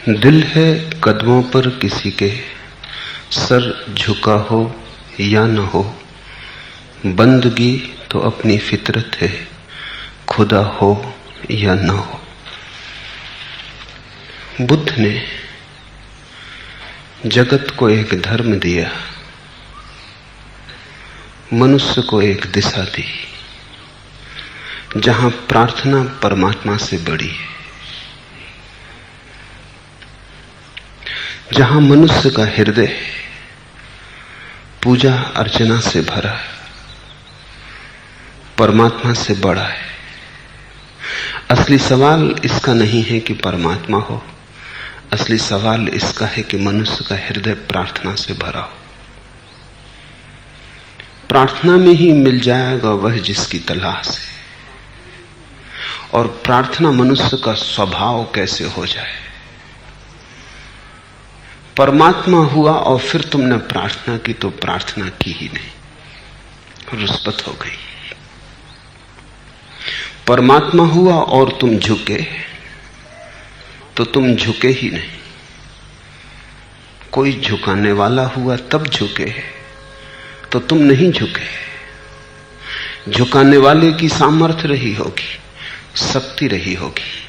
दिल है कदमों पर किसी के, सर झुका हो या न हो, बंदगी तो अपनी फितरत है, खुदा हो या न हो। बुद्ध ने जगत को एक धर्म दिया, मनुष्य को एक दिशा दी, जहां प्रार्थना परमात्मा से बड़ी है, जहां मनुष्य का हृदय पूजा अर्चना से भरा है, परमात्मा से बड़ा है। असली सवाल इसका नहीं है कि परमात्मा हो, असली सवाल इसका है कि मनुष्य का हृदय प्रार्थना से भरा हो। प्रार्थना में ही मिल जाएगा वह जिसकी तलाश है। और प्रार्थना मनुष्य का स्वभाव कैसे हो जाए। परमात्मा हुआ और फिर तुमने प्रार्थना की तो प्रार्थना की ही नहीं, रुष्पत हो गई। परमात्मा हुआ और तुम झुके तो तुम झुके ही नहीं। कोई झुकाने वाला हुआ तब झुके तो तुम नहीं झुके। झुकाने वाले की सामर्थ्य रही होगी, शक्ति रही होगी,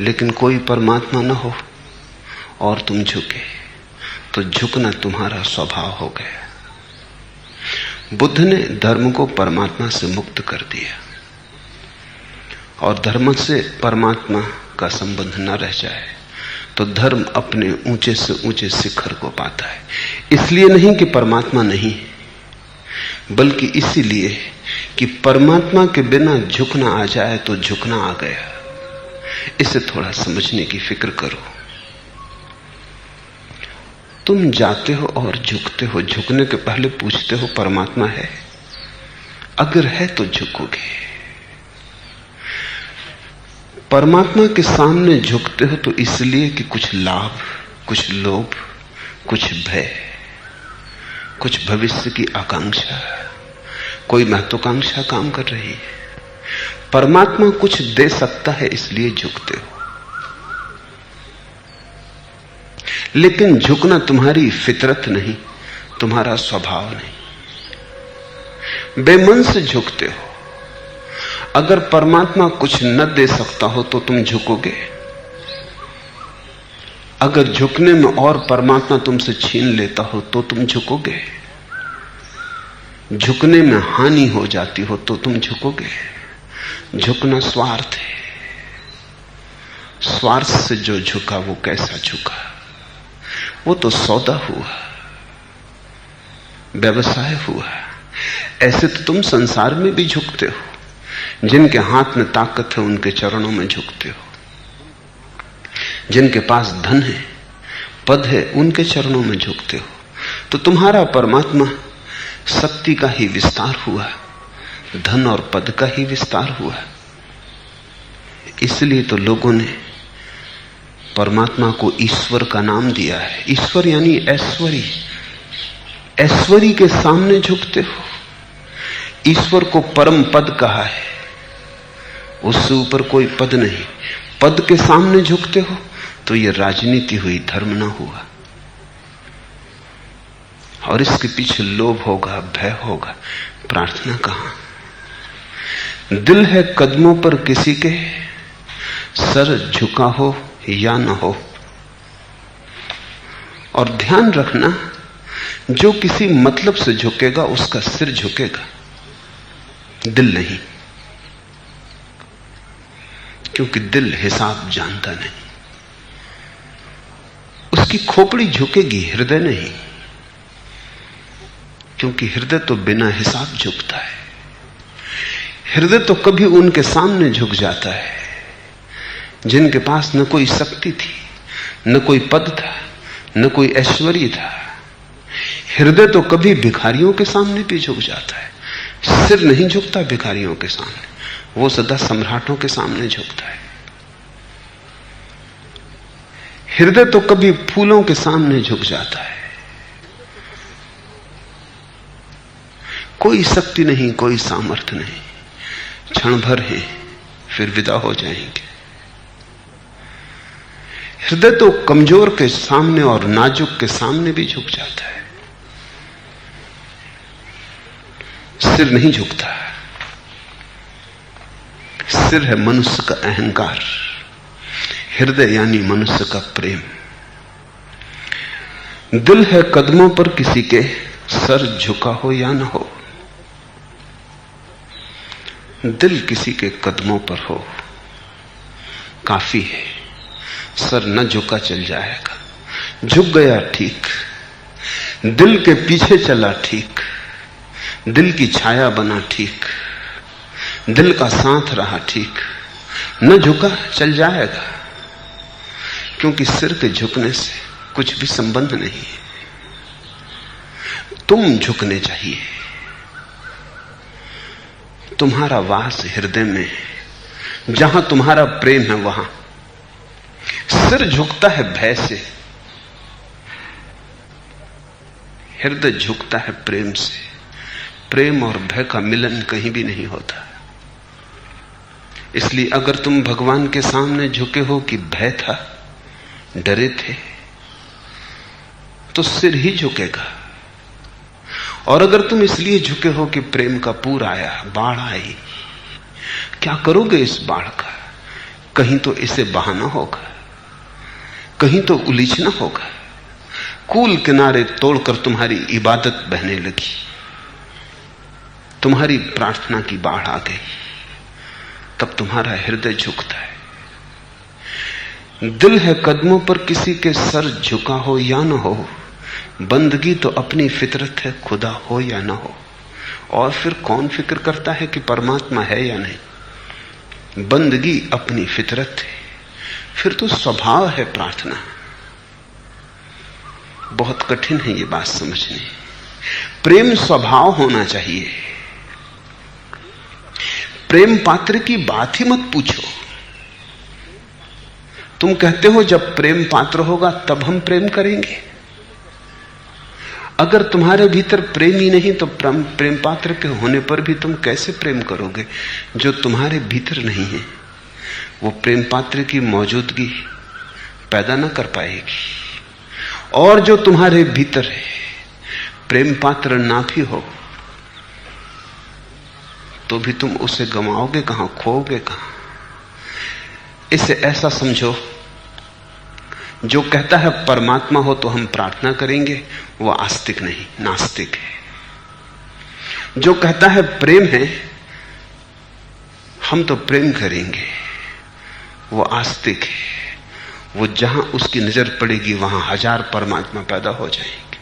लेकिन कोई परमात्मा न हो और तुम झुके तो झुकना तुम्हारा स्वभाव हो गया। बुद्ध ने धर्म को परमात्मा से मुक्त कर दिया और धर्म से परमात्मा का संबंध न रह जाए तो धर्म अपने ऊंचे से ऊंचे शिखर को पाता है। इसलिए नहीं कि परमात्मा नहीं, बल्कि इसीलिए कि परमात्मा के बिना झुकना आ जाए तो झुकना आ गया। इसे थोड़ा समझने की फिक्र करो। तुम जाते हो और झुकते हो, झुकने के पहले पूछते हो परमात्मा है? अगर है तो झुकोगे। परमात्मा के सामने झुकते हो तो इसलिए कि कुछ लाभ, कुछ लोभ, कुछ भय, कुछ भविष्य की आकांक्षा, कोई महत्वाकांक्षा काम कर रही है। परमात्मा कुछ दे सकता है इसलिए झुकते हो। लेकिन झुकना तुम्हारी फितरत नहीं, तुम्हारा स्वभाव नहीं। बेमन से झुकते हो। अगर परमात्मा कुछ न दे सकता हो तो तुम झुकोगे? अगर झुकने में और परमात्मा तुमसे छीन लेता हो तो तुम झुकोगे? झुकने में हानि हो जाती हो तो तुम झुकोगे? झुकना स्वार्थ है। स्वार्थ से जो झुका वो कैसा झुका? वो तो सौदा हुआ, व्यवसाय हुआ। ऐसे तो तुम संसार में भी झुकते हो। जिनके हाथ में ताकत है उनके चरणों में झुकते हो। जिनके पास धन है, पद है, उनके चरणों में झुकते हो। तो तुम्हारा परमात्मा शक्ति का ही विस्तार हुआ, धन और पद का ही विस्तार हुआ। इसलिए तो लोगों ने परमात्मा को ईश्वर का नाम दिया है। ईश्वर यानी ऐश्वर्य। ऐश्वर्य के सामने झुकते हो। ईश्वर को परम पद कहा है, उससे ऊपर कोई पद नहीं। पद के सामने झुकते हो तो यह राजनीति हुई, धर्म ना हुआ। और इसके पीछे लोभ होगा, भय होगा, प्रार्थना कहां? दिल है कदमों पर किसी के, सर झुका हो या न हो। और ध्यान रखना, जो किसी मतलब से झुकेगा उसका सिर झुकेगा, दिल नहीं। क्योंकि दिल हिसाब जानता नहीं। उसकी खोपड़ी झुकेगी, हृदय नहीं। क्योंकि हृदय तो बिना हिसाब झुकता है। हृदय तो कभी उनके सामने झुक जाता है जिनके पास न कोई शक्ति थी, न कोई पद था, न कोई ऐश्वर्य था। हृदय तो कभी भिखारियों के सामने भी झुक जाता है। सिर नहीं झुकता भिखारियों के सामने, वो सदा सम्राटों के सामने झुकता है। हृदय तो कभी फूलों के सामने झुक जाता है। कोई शक्ति नहीं, कोई सामर्थ्य नहीं, क्षण भर है फिर विदा हो जाएंगे। हृदय तो कमजोर के सामने और नाजुक के सामने भी झुक जाता है, सिर नहीं झुकता। सिर है मनुष्य का अहंकार, हृदय यानी मनुष्य का प्रेम। दिल है कदमों पर किसी के, सर झुका हो या न हो। दिल किसी के कदमों पर हो काफी है, सर न झुका चल जाएगा। झुक गया ठीक, दिल के पीछे चला ठीक, दिल की छाया बना ठीक, दिल का साथ रहा ठीक, न झुका चल जाएगा। क्योंकि सिर के झुकने से कुछ भी संबंध नहीं है। तुम झुकने चाहिए। तुम्हारा वास हृदय में है, जहां तुम्हारा प्रेम है वहां। सिर झुकता है भय से, हृदय झुकता है प्रेम से। प्रेम और भय का मिलन कहीं भी नहीं होता। इसलिए अगर तुम भगवान के सामने झुके हो कि भय था, डरे थे, तो सिर ही झुकेगा। और अगर तुम इसलिए झुके हो कि प्रेम का पूर आया, बाढ़ आई, क्या करोगे इस बाढ़ का? कहीं तो इसे बहाना होगा, कहीं तो उलीचना होगा। कूल किनारे तोड़कर तुम्हारी इबादत बहने लगी, तुम्हारी प्रार्थना की बाढ़ आ गई, तब तुम्हारा हृदय झुकता है। दिल है कदमों पर किसी के, सर झुका हो या न हो। बंदगी तो अपनी फितरत है, खुदा हो या न हो। और फिर कौन फिक्र करता है कि परमात्मा है या नहीं? बंदगी अपनी फितरत है, फिर तो स्वभाव है प्रार्थना। बहुत कठिन है ये बात समझनी। प्रेम स्वभाव होना चाहिए। प्रेम पात्र की बात ही मत पूछो। तुम कहते हो जब प्रेम पात्र होगा तब हम प्रेम करेंगे। अगर तुम्हारे भीतर प्रेम ही नहीं तो प्रेम पात्र के होने पर भी तुम कैसे प्रेम करोगे? जो तुम्हारे भीतर नहीं है वो प्रेम पात्र की मौजूदगी पैदा न कर पाएगी। और जो तुम्हारे भीतर है, प्रेम पात्र ना भी हो तो भी तुम उसे गंवाओगे कहां, खोओगे कहां? इसे ऐसा समझो, जो कहता है परमात्मा हो तो हम प्रार्थना करेंगे, वो आस्तिक नहीं, नास्तिक है। जो कहता है प्रेम है, हम तो प्रेम करेंगे, वो आस्तिक है। वो जहां उसकी नजर पड़ेगी वहां हजार परमात्मा पैदा हो जाएंगे।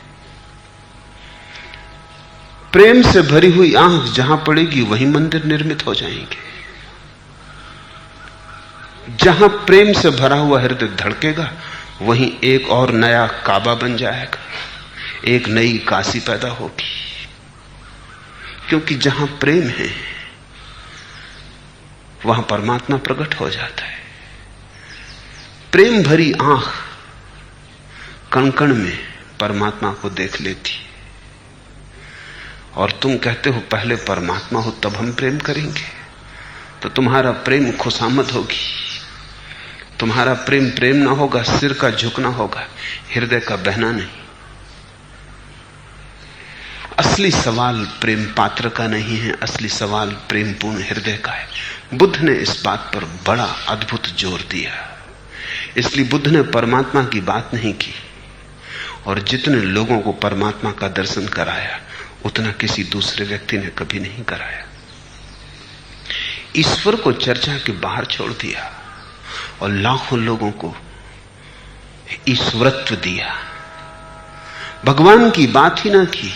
प्रेम से भरी हुई आंख जहां पड़ेगी वहीं मंदिर निर्मित हो जाएंगे। जहां प्रेम से भरा हुआ हृदय धड़केगा वहीं एक और नया काबा बन जाएगा, एक नई काशी पैदा होगी। क्योंकि जहां प्रेम है वहां परमात्मा प्रकट हो जाता है। प्रेम भरी आंख कण कण में परमात्मा को देख लेती। और तुम कहते हो पहले परमात्मा हो तब हम प्रेम करेंगे, तो तुम्हारा प्रेम खुशामद होगी। तुम्हारा प्रेम प्रेम ना होगा, सिर का झुकना होगा, हृदय का बहना नहीं। असली सवाल प्रेम पात्र का नहीं है, असली सवाल प्रेम पूर्ण हृदय का है। बुद्ध ने इस बात पर बड़ा अद्भुत जोर दिया। इसलिए बुद्ध ने परमात्मा की बात नहीं की, और जितने लोगों को परमात्मा का दर्शन कराया उतना किसी दूसरे व्यक्ति ने कभी नहीं कराया। ईश्वर को चर्चा के बाहर छोड़ दिया और लाखों लोगों को ईश्वरत्व दिया। भगवान की बात ही ना की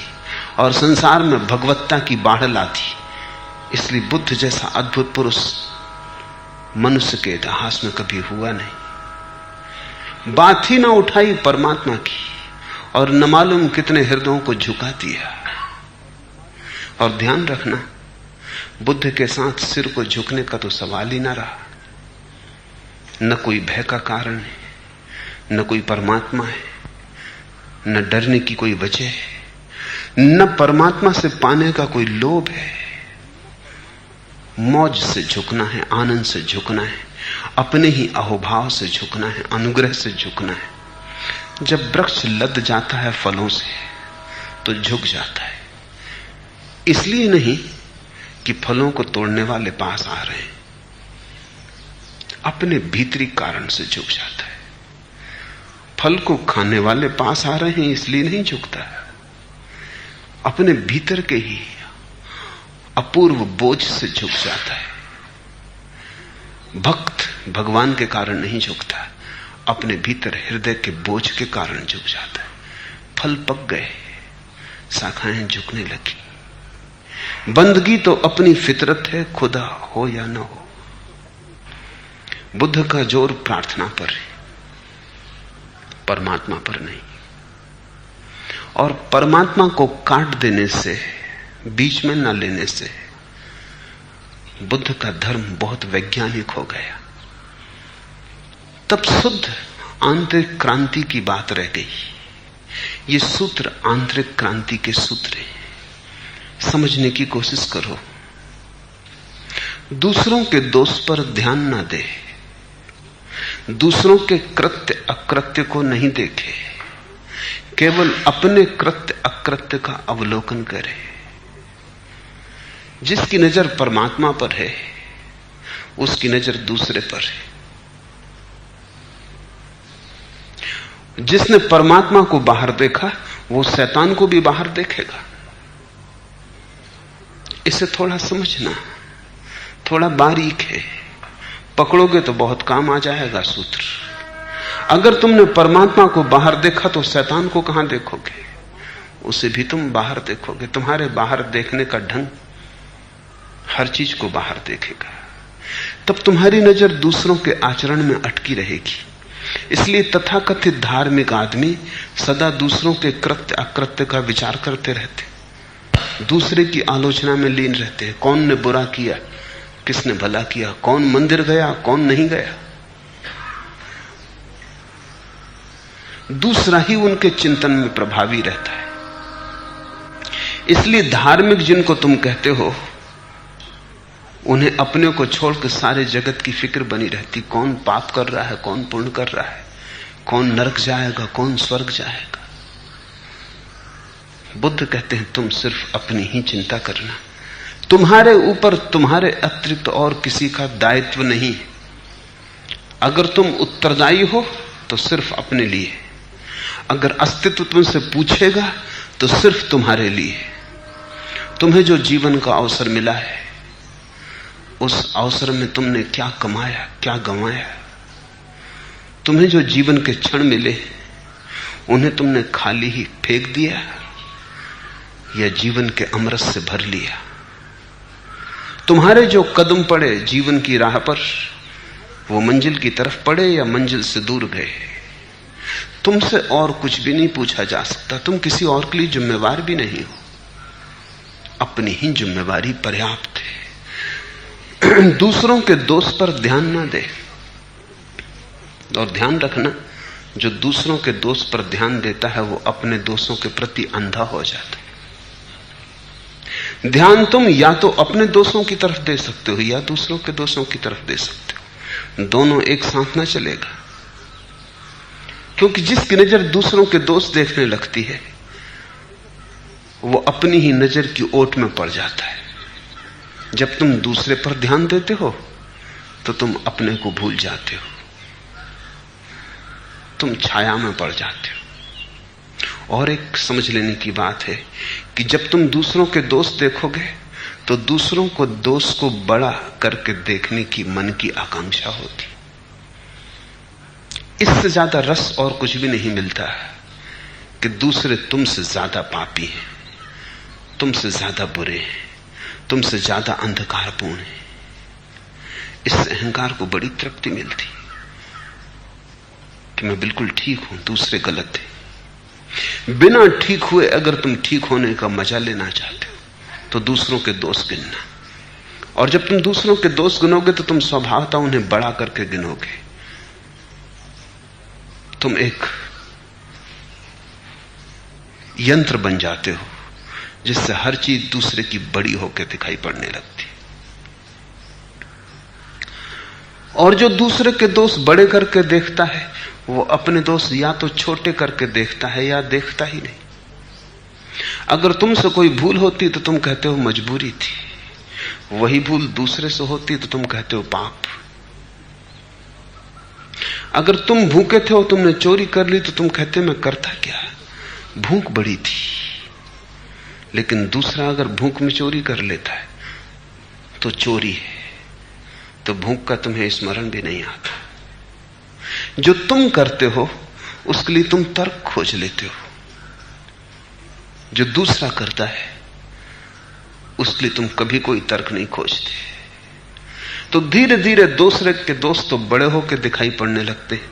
और संसार में भगवत्ता की बाढ़ ला दी। इसलिए बुद्ध जैसा अद्भुत पुरुष मनुष्य के इतिहास में कभी हुआ नहीं। बात ही ना उठाई परमात्मा की और न मालूम कितने हृदयों को झुका दिया। और ध्यान रखना, बुद्ध के साथ सिर को झुकने का तो सवाल ही ना रहा। न कोई भय का कारण है, न कोई परमात्मा है, न डरने की कोई वजह है, न परमात्मा से पाने का कोई लोभ है। मौज से झुकना है, आनंद से झुकना है। अपने ही अहोभाव से झुकना है, अनुग्रह से झुकना है। जब वृक्ष लद जाता है फलों से तो झुक जाता है, इसलिए नहीं कि फलों को तोड़ने वाले पास आ रहे हैं, अपने भीतरी कारण से झुक जाता है। फल को खाने वाले पास आ रहे हैं इसलिए नहीं झुकता है, अपने भीतर के ही अपूर्व बोझ से झुक जाता है। भक्त भगवान के कारण नहीं झुकता, अपने भीतर हृदय के बोझ के कारण झुक जाता है। फल पक गए, शाखाएं झुकने लगी। बंदगी तो अपनी फितरत है, खुदा हो या न हो। बुद्ध का जोर प्रार्थना पर है, परमात्मा पर नहीं। और परमात्मा को काट देने से, बीच में न लेने से बुद्ध का धर्म बहुत वैज्ञानिक हो गया। तब शुद्ध आंतरिक क्रांति की बात रह गई। ये सूत्र आंतरिक क्रांति के सूत्र हैं, समझने की कोशिश करो। दूसरों के दोष पर ध्यान ना दे, दूसरों के कृत्य अकृत्य को नहीं देखे, केवल अपने कृत्य अकृत्य का अवलोकन करे। जिसकी नजर परमात्मा पर है उसकी नजर दूसरे पर है। जिसने परमात्मा को बाहर देखा वो शैतान को भी बाहर देखेगा। इसे थोड़ा समझना, थोड़ा बारीक है, पकड़ोगे तो बहुत काम आ जाएगा सूत्र। अगर तुमने परमात्मा को बाहर देखा तो शैतान को कहां देखोगे? उसे भी तुम बाहर देखोगे। तुम्हारे बाहर देखने का ढंग हर चीज को बाहर देखेगा। तब तुम्हारी नजर दूसरों के आचरण में अटकी रहेगी। इसलिए तथाकथित धार्मिक आदमी सदा दूसरों के कृत्य अकृत्य का विचार करते रहते, दूसरे की आलोचना में लीन रहते हैं। कौन ने बुरा किया, किसने भला किया, कौन मंदिर गया, कौन नहीं गया। दूसरा ही उनके चिंतन में प्रभावी रहता है। इसलिए धार्मिक जिनको तुम कहते हो उन्हें अपने को छोड़कर सारे जगत की फिक्र बनी रहती। कौन पाप कर रहा है, कौन पुण्य कर रहा है, कौन नरक जाएगा, कौन स्वर्ग जाएगा। बुद्ध कहते हैं तुम सिर्फ अपनी ही चिंता करना। तुम्हारे ऊपर तुम्हारे अतिरिक्त और किसी का दायित्व नहीं। अगर तुम उत्तरदायी हो तो सिर्फ अपने लिए। अगर अस्तित्व तुमसे पूछेगा तो सिर्फ तुम्हारे लिए। तुम्हें जो जीवन का अवसर मिला है उस अवसर में तुमने क्या कमाया, क्या गंवाया। तुम्हें जो जीवन के क्षण मिले उन्हें तुमने खाली ही फेंक दिया या जीवन के अमृत से भर लिया। तुम्हारे जो कदम पड़े जीवन की राह पर वो मंजिल की तरफ पड़े या मंजिल से दूर गए। तुमसे और कुछ भी नहीं पूछा जा सकता। तुम किसी और के लिए जिम्मेवार भी नहीं हो, अपनी ही जिम्मेवारी पर्याप्त है। दूसरों के दोष पर ध्यान ना दे। और ध्यान रखना, जो दूसरों के दोष पर ध्यान देता है वो अपने दोषों के प्रति अंधा हो जाता है। ध्यान तुम या तो अपने दोषों की तरफ दे सकते हो या दूसरों के दोषों की तरफ दे सकते हो। दोनों एक साथ ना चलेगा, क्योंकि जिसकी नजर दूसरों के दोष देखने लगती है वो अपनी ही नजर की ओट में पड़ जाता है। जब तुम दूसरे पर ध्यान देते हो तो तुम अपने को भूल जाते हो, तुम छाया में पड़ जाते हो। और एक समझ लेने की बात है कि जब तुम दूसरों के दोष देखोगे तो दूसरों को दोष को बड़ा करके देखने की मन की आकांक्षा होती। इससे ज्यादा रस और कुछ भी नहीं मिलता कि दूसरे तुमसे ज्यादा पापी हैं, तुमसे ज्यादा बुरे हैं, तुमसे ज्यादा अंधकारपूर्ण है। इससे अहंकार को बड़ी तृप्ति मिलती कि मैं बिल्कुल ठीक हूं, दूसरे गलत है। बिना ठीक हुए अगर तुम ठीक होने का मजा लेना चाहते हो तो दूसरों के दोष गिनना। और जब तुम दूसरों के दोष गिनोगे तो तुम स्वभावतः उन्हें बड़ा करके गिनोगे। तुम एक यंत्र बन जाते हो जिससे हर चीज दूसरे की बड़ी होकर दिखाई पड़ने लगती। और जो दूसरे के दोष बड़े करके देखता है वो अपने दोष या तो छोटे करके देखता है या देखता ही नहीं। अगर तुमसे कोई भूल होती तो तुम कहते हो मजबूरी थी, वही भूल दूसरे से होती तो तुम कहते हो पाप। अगर तुम भूखे थे और तुमने चोरी कर ली तो तुम कहते मैं करता क्या, भूख बड़ी थी। लेकिन दूसरा अगर भूख में चोरी कर लेता है तो चोरी है, तो भूख का तुम्हें स्मरण भी नहीं आता। जो तुम करते हो उसके लिए तुम तर्क खोज लेते हो, जो दूसरा करता है उसके लिए तुम कभी कोई तर्क नहीं खोजते। तो धीरे धीरे दूसरे के दोस्त तो बड़े होकर दिखाई पड़ने लगते हैं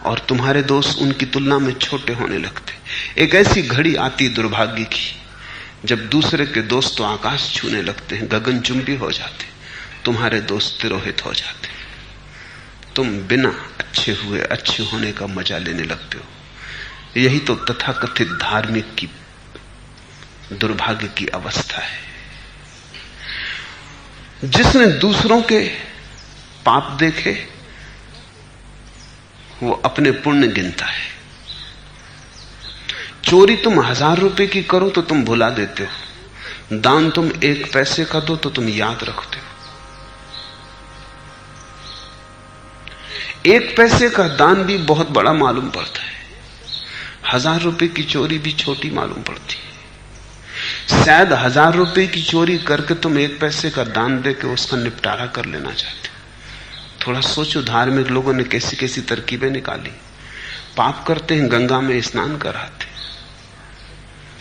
और तुम्हारे दोस्त उनकी तुलना में छोटे होने लगते। एक ऐसी घड़ी आती दुर्भाग्य की जब दूसरे के दोस्त तो आकाश छूने लगते हैं, गगनचुंबी हो जाते, तुम्हारे दोस्त तिरोहित हो जाते। तुम बिना अच्छे हुए अच्छे होने का मजा लेने लगते हो। यही तो तथाकथित धार्मिक की दुर्भाग्य की अवस्था है। जिसने दूसरों के पाप देखे वो अपने पुण्य गिनता है। चोरी तुम 1000 रुपए की करो तो तुम भुला देते हो, दान तुम 1 पैसे का दो तो तुम याद रखते हो। 1 पैसे का दान भी बहुत बड़ा मालूम पड़ता है, 1000 रुपए की चोरी भी छोटी मालूम पड़ती है। शायद 1000 रुपए की चोरी करके तुम 1 पैसे का दान देके उसका निपटारा कर लेना चाहते हो। थोड़ा सोचो, धार्मिक लोगों ने कैसी कैसी तरकीबें निकाली। पाप करते हैं, गंगा में स्नान कराते।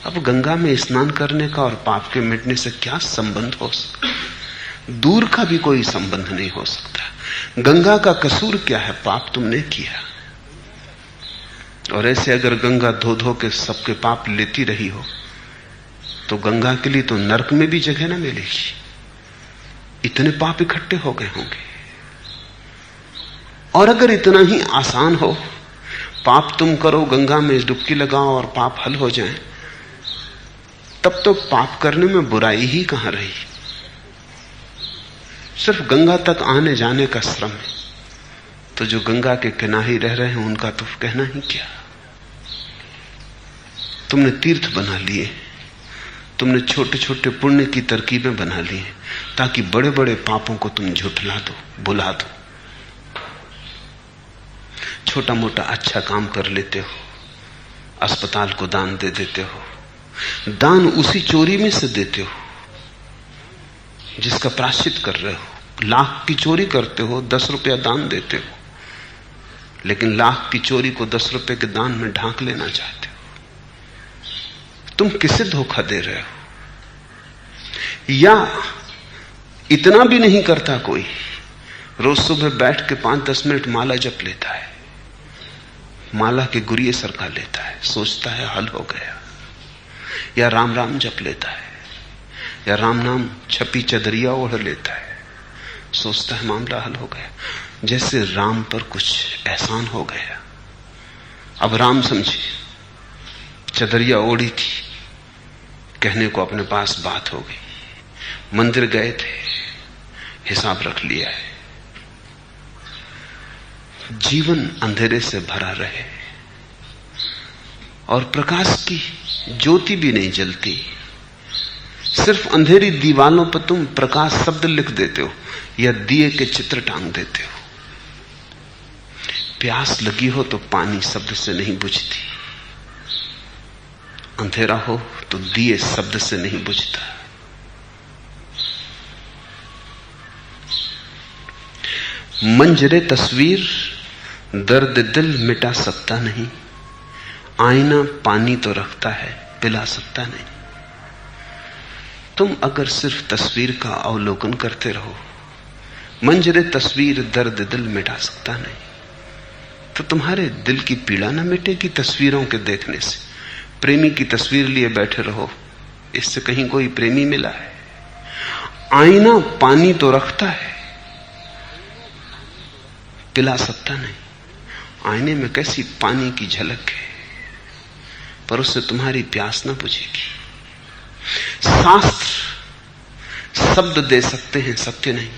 अब गंगा में स्नान करने का और पाप के मिटने से क्या संबंध हो सकता? दूर का भी कोई संबंध नहीं हो सकता। गंगा का कसूर क्या है? पाप तुमने किया। और ऐसे अगर गंगा धो धो के सबके पाप लेती रही हो तो गंगा के लिए तो नरक में भी जगह ना मिलेगी, इतने पाप इकट्ठे हो गए होंगे। और अगर इतना ही आसान हो, पाप तुम करो, गंगा में डुबकी लगाओ और पाप हल हो जाए, तब तो पाप करने में बुराई ही कहां रही। सिर्फ गंगा तक आने जाने का श्रम है, तो जो गंगा के किनारे रह रहे हैं उनका तो कहना ही क्या। तुमने तीर्थ बना लिए, तुमने छोटे छोटे पुण्य की तरकीबें बना ली हैं ताकि बड़े बड़े पापों को तुम झुठला दो, भुला दो। छोटा मोटा अच्छा काम कर लेते हो, अस्पताल को दान दे देते हो, दान उसी चोरी में से देते हो जिसका प्रायश्चित कर रहे हो। लाख की चोरी करते हो, 10 रुपया दान देते हो, लेकिन लाख की चोरी को 10 रुपए के दान में ढांक लेना चाहते हो। तुम किसे धोखा दे रहे हो? या इतना भी नहीं करता कोई, रोज सुबह बैठ के 5-10 मिनट माला जप लेता है, माला के गुरिये सरका लेता है, सोचता है हल हो गया। या राम राम जप लेता है, या राम नाम छपी चदरिया ओढ़ लेता है, सोचता है मामला हल हो गया, जैसे राम पर कुछ एहसान हो गया। अब राम समझे चदरिया ओढ़ी थी, कहने को अपने पास बात हो गई, मंदिर गए थे, हिसाब रख लिया है। जीवन अंधेरे से भरा रहे और प्रकाश की ज्योति भी नहीं जलती, सिर्फ अंधेरी दीवालों पर तुम प्रकाश शब्द लिख देते हो या दिए के चित्र टांग देते हो। प्यास लगी हो तो पानी शब्द से नहीं बुझती, अंधेरा हो तो दिए शब्द से नहीं बुझता। मंजरे तस्वीर दर्द दिल मिटा सकता नहीं, आईना पानी तो रखता है पिला सकता नहीं। तुम अगर सिर्फ तस्वीर का अवलोकन करते रहो, मंजरे तस्वीर दर्द दिल मिटा सकता नहीं, तो तुम्हारे दिल की पीड़ा ना मिटेगी तस्वीरों के देखने से। प्रेमी की तस्वीर लिए बैठे रहो, इससे कहीं कोई प्रेमी मिला है? आईना पानी तो रखता है, पिला सकता नहीं। आईने में कैसी पानी की झलक है, पर उससे तुम्हारी प्यास ना बुझेगी। शास्त्र शब्द दे सकते हैं, सत्य नहीं।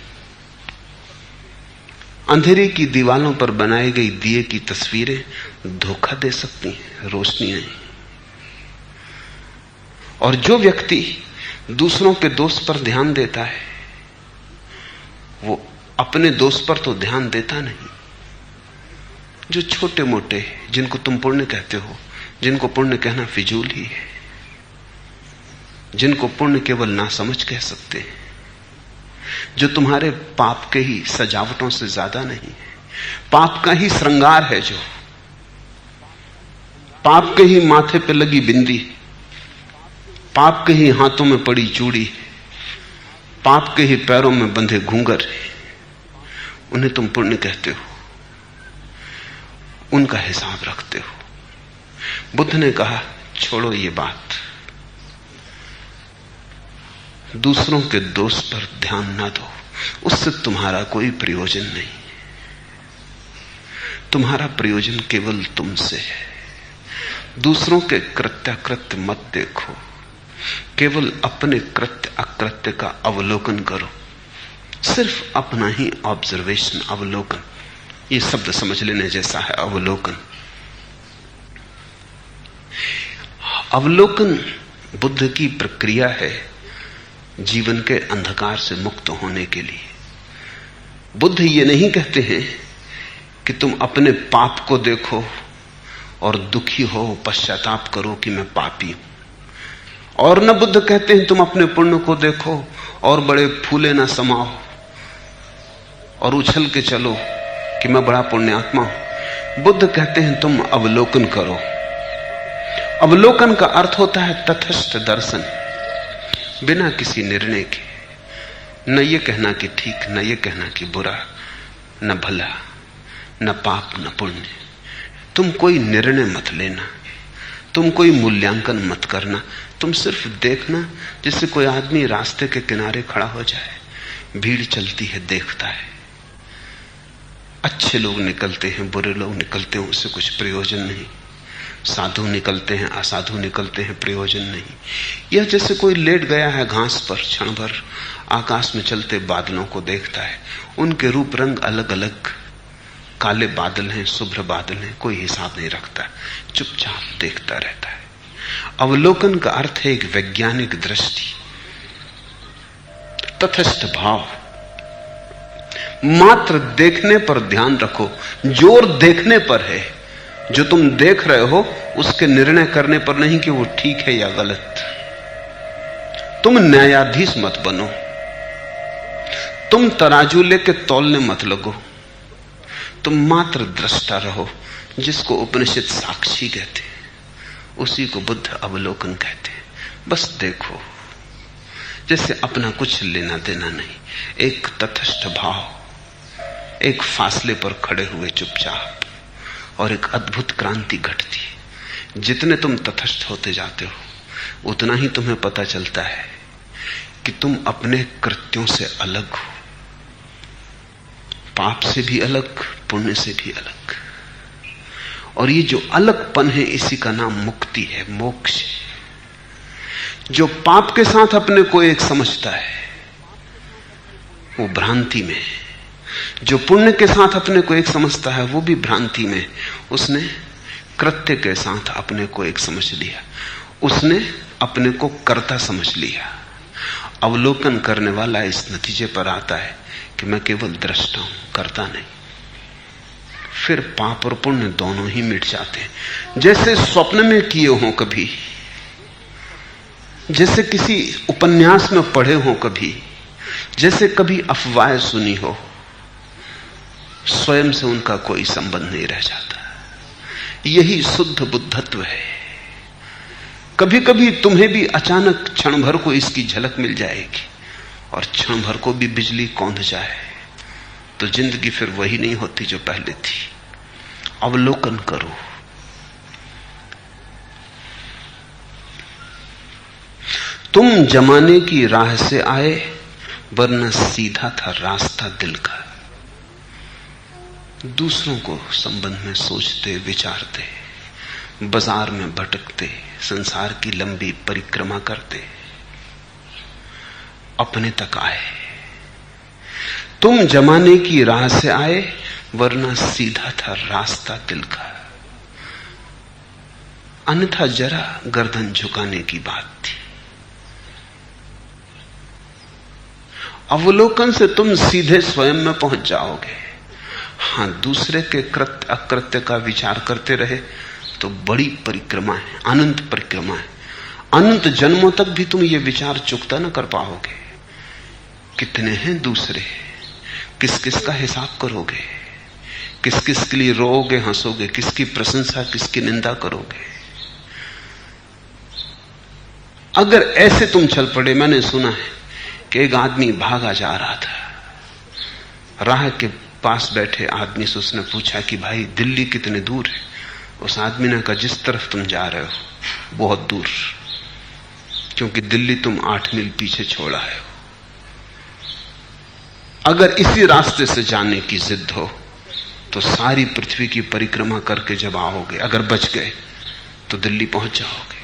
अंधेरे की दीवारों पर बनाई गई दिए की तस्वीरें धोखा दे सकती हैं, रोशनी नहीं। और जो व्यक्ति दूसरों के दोष पर ध्यान देता है वो अपने दोष पर तो ध्यान देता नहीं। जो छोटे मोटे जिनको तुम पुण्य कहते हो, जिनको पुण्य कहना फिजूल ही है, जिनको पुण्य केवल नासमझ कह सकते हैं, जो तुम्हारे पाप के ही सजावटों से ज्यादा नहीं है, पाप का ही श्रृंगार है, जो पाप के ही माथे पे लगी बिंदी, पाप के ही हाथों में पड़ी चूड़ी, पाप के ही पैरों में बंधे घूंघर, उन्हें तुम पुण्य कहते हो, उनका हिसाब रखते हो। बुद्ध ने कहा छोड़ो ये बात, दूसरों के दोष पर ध्यान ना दो, उससे तुम्हारा कोई प्रयोजन नहीं। तुम्हारा प्रयोजन केवल तुमसे है। दूसरों के कृत्याकृत्य मत देखो, केवल अपने कृत्य अकृत्य का अवलोकन करो। सिर्फ अपना ही ऑब्जर्वेशन, अवलोकन, ये शब्द समझ लेने जैसा है। अवलोकन, अवलोकन बुद्ध की प्रक्रिया है जीवन के अंधकार से मुक्त होने के लिए। बुद्ध ये नहीं कहते हैं कि तुम अपने पाप को देखो और दुखी हो, पश्चाताप करो कि मैं पापी हूं। और न बुद्ध कहते हैं तुम अपने पुण्य को देखो और बड़े फूले न समाओ और उछल के चलो कि मैं बड़ा पुण्यात्मा हूं। बुद्ध कहते हैं तुम अवलोकन करो। अवलोकन का अर्थ होता है तटस्थ दर्शन, बिना किसी निर्णय के। न ये कहना कि ठीक, न ये कहना कि बुरा, न भला, न पाप, न पुण्य। तुम कोई निर्णय मत लेना, तुम कोई मूल्यांकन मत करना, तुम सिर्फ देखना। जैसे कोई आदमी रास्ते के किनारे खड़ा हो जाए, भीड़ चलती है, देखता है, अच्छे लोग निकलते हैं, बुरे लोग निकलते हैं, उससे कुछ प्रयोजन नहीं। साधु निकलते हैं, असाधु निकलते हैं, प्रयोजन नहीं। यह जैसे कोई लेट गया है घास पर, क्षण भर आकाश में चलते बादलों को देखता है। उनके रूप रंग अलग अलग, काले बादल हैं, शुभ्र बादल हैं, कोई हिसाब नहीं रखता, चुपचाप देखता रहता है। अवलोकन का अर्थ है एक वैज्ञानिक दृष्टि, तटस्थ भाव। मात्र देखने पर ध्यान रखो, जोर देखने पर है। जो तुम देख रहे हो उसके निर्णय करने पर नहीं कि वो ठीक है या गलत। तुम न्यायाधीश मत बनो, तुम तराजू लेके तौलने मत लगो, तुम मात्र दृष्टा रहो। जिसको उपनिषद साक्षी कहते हैं, उसी को बुद्ध अवलोकन कहते हैं। बस देखो, जैसे अपना कुछ लेना देना नहीं, एक तटस्थ भाव, एक फासले पर खड़े हुए चुपचाप, और एक अद्भुत क्रांति घटती है। जितने तुम तटस्थ होते जाते हो उतना ही तुम्हें पता चलता है कि तुम अपने कृत्यों से अलग हो, पाप से भी अलग, पुण्य से भी अलग। और ये जो अलगपन है, इसी का नाम मुक्ति है, मोक्ष है। जो पाप के साथ अपने को एक समझता है वो भ्रांति में है, जो पुण्य के साथ अपने को एक समझता है वो भी भ्रांति में। उसने कृत्य के साथ अपने को एक समझ लिया, उसने अपने को कर्ता समझ लिया। अवलोकन करने वाला इस नतीजे पर आता है कि मैं केवल दृष्टा हूं, कर्ता नहीं। फिर पाप और पुण्य दोनों ही मिट जाते हैं, जैसे स्वप्न में किए हों कभी, जैसे किसी उपन्यास में पढ़े हों कभी, जैसे कभी अफवाह सुनी हो। स्वयं से उनका कोई संबंध नहीं रह जाता। यही शुद्ध बुद्धत्व है। कभी कभी तुम्हें भी अचानक क्षण भर को इसकी झलक मिल जाएगी, और क्षण भर को भी बिजली कौंध जाए तो जिंदगी फिर वही नहीं होती जो पहले थी। अवलोकन करो। तुम जमाने की राह से आए, वरना सीधा था रास्ता दिल का। दूसरों को संबंध में सोचते विचारते, बाजार में भटकते, संसार की लंबी परिक्रमा करते, अपने तक आए। तुम जमाने की राह से आए, वरना सीधा था रास्ता दिल का। अन्यथा जरा गर्दन झुकाने की बात थी। अवलोकन से तुम सीधे स्वयं में पहुंच जाओगे। हां, दूसरे के कृत्य अकृत्य का विचार करते रहे तो बड़ी परिक्रमा है, अनंत परिक्रमा है। अनंत जन्मों तक भी तुम ये विचार चुकता न कर पाओगे। कितने हैं दूसरे, किस किस का हिसाब करोगे, किस किस के लिए रोओगे, हंसोगे, किसकी प्रशंसा, किसकी निंदा करोगे। अगर ऐसे तुम चल पड़े, मैंने सुना है कि एक आदमी भागा जा रहा था, राह के पास बैठे आदमी से उसने पूछा कि भाई दिल्ली कितने दूर है। उस आदमी ने कहा जिस तरफ तुम जा रहे हो बहुत दूर, क्योंकि दिल्ली तुम 8 मील पीछे छोड़ा है। अगर इसी रास्ते से जाने की जिद हो तो सारी पृथ्वी की परिक्रमा करके जब आओगे, अगर बच गए तो दिल्ली पहुंच जाओगे।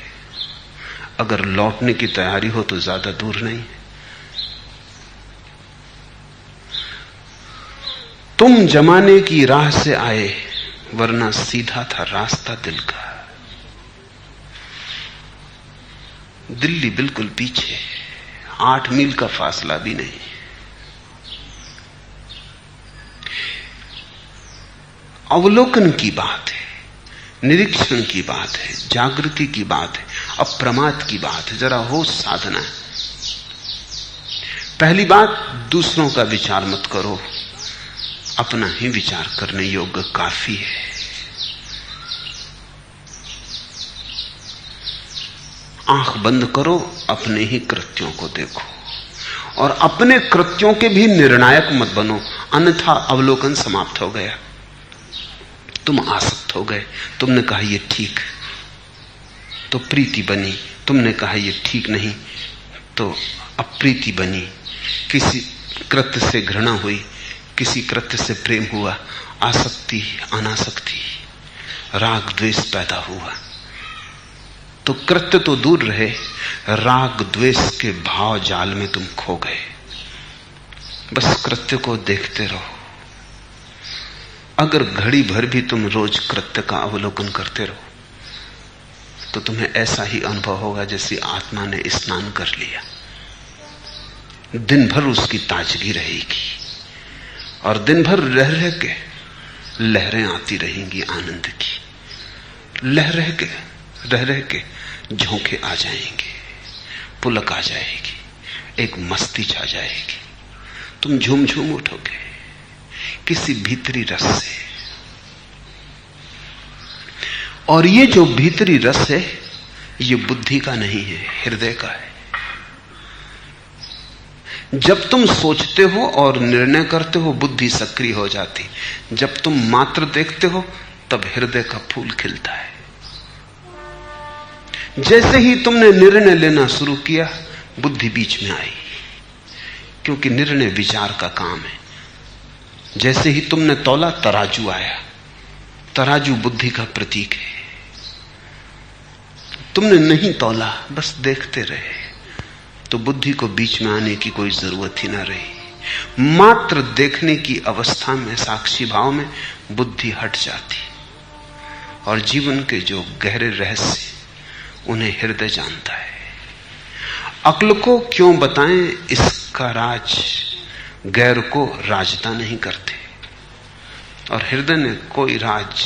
अगर लौटने की तैयारी हो तो ज्यादा दूर नहीं। तुम जमाने की राह से आए, वरना सीधा था रास्ता दिल का। दिल्ली बिल्कुल पीछे, 8 मील का फासला भी नहीं। अवलोकन की बात है, निरीक्षण की बात है, जागृति की बात है, अप्रमाद की बात है। जरा होश साधना है। पहली बात, दूसरों का विचार मत करो, अपना ही विचार करने योग्य काफी है। आंख बंद करो, अपने ही कृत्यों को देखो और अपने कृत्यों के भी निर्णायक मत बनो, अन्यथा अवलोकन समाप्त हो गया। तुम आसक्त हो गए, तुमने कहा ये ठीक तो प्रीति बनी, तुमने कहा ये ठीक नहीं तो अप्रीति बनी। किसी कृत्य से घृणा हुई, किसी कृत्य से प्रेम हुआ, आसक्ति अनासक्ति, राग द्वेष पैदा हुआ। तो कृत्य तो दूर रहे, राग द्वेष के भाव जाल में तुम खो गए। बस कृत्य को देखते रहो। अगर घड़ी भर भी तुम रोज कृत्य का अवलोकन करते रहो तो तुम्हें ऐसा ही अनुभव होगा जैसे आत्मा ने स्नान कर लिया। दिन भर उसकी ताजगी रहेगी और दिन भर रह रह के लहरें आती रहेंगी आनंद की। रह रह के झोंके आ जाएंगे, पुलक आ जाएगी, एक मस्ती छा जाएगी। तुम झूम झूम उठोगे किसी भीतरी रस से। और ये जो भीतरी रस है ये बुद्धि का नहीं है, हृदय का है। जब तुम सोचते हो और निर्णय करते हो बुद्धि सक्रिय हो जाती। जब तुम मात्र देखते हो तब हृदय का फूल खिलता है। जैसे ही तुमने निर्णय लेना शुरू किया बुद्धि बीच में आई, क्योंकि निर्णय विचार का काम है। जैसे ही तुमने तौला तराजू आया। तराजू बुद्धि का प्रतीक है। तुमने नहीं तौला, बस देखते रहे तो बुद्धि को बीच में आने की कोई जरूरत ही ना रही। मात्र देखने की अवस्था में, साक्षी भाव में बुद्धि हट जाती और जीवन के जो गहरे रहस्य उन्हें हृदय जानता है। अक्ल को क्यों बताएं इसका राज, गैर को राजता नहीं करते। और हृदय ने कोई राज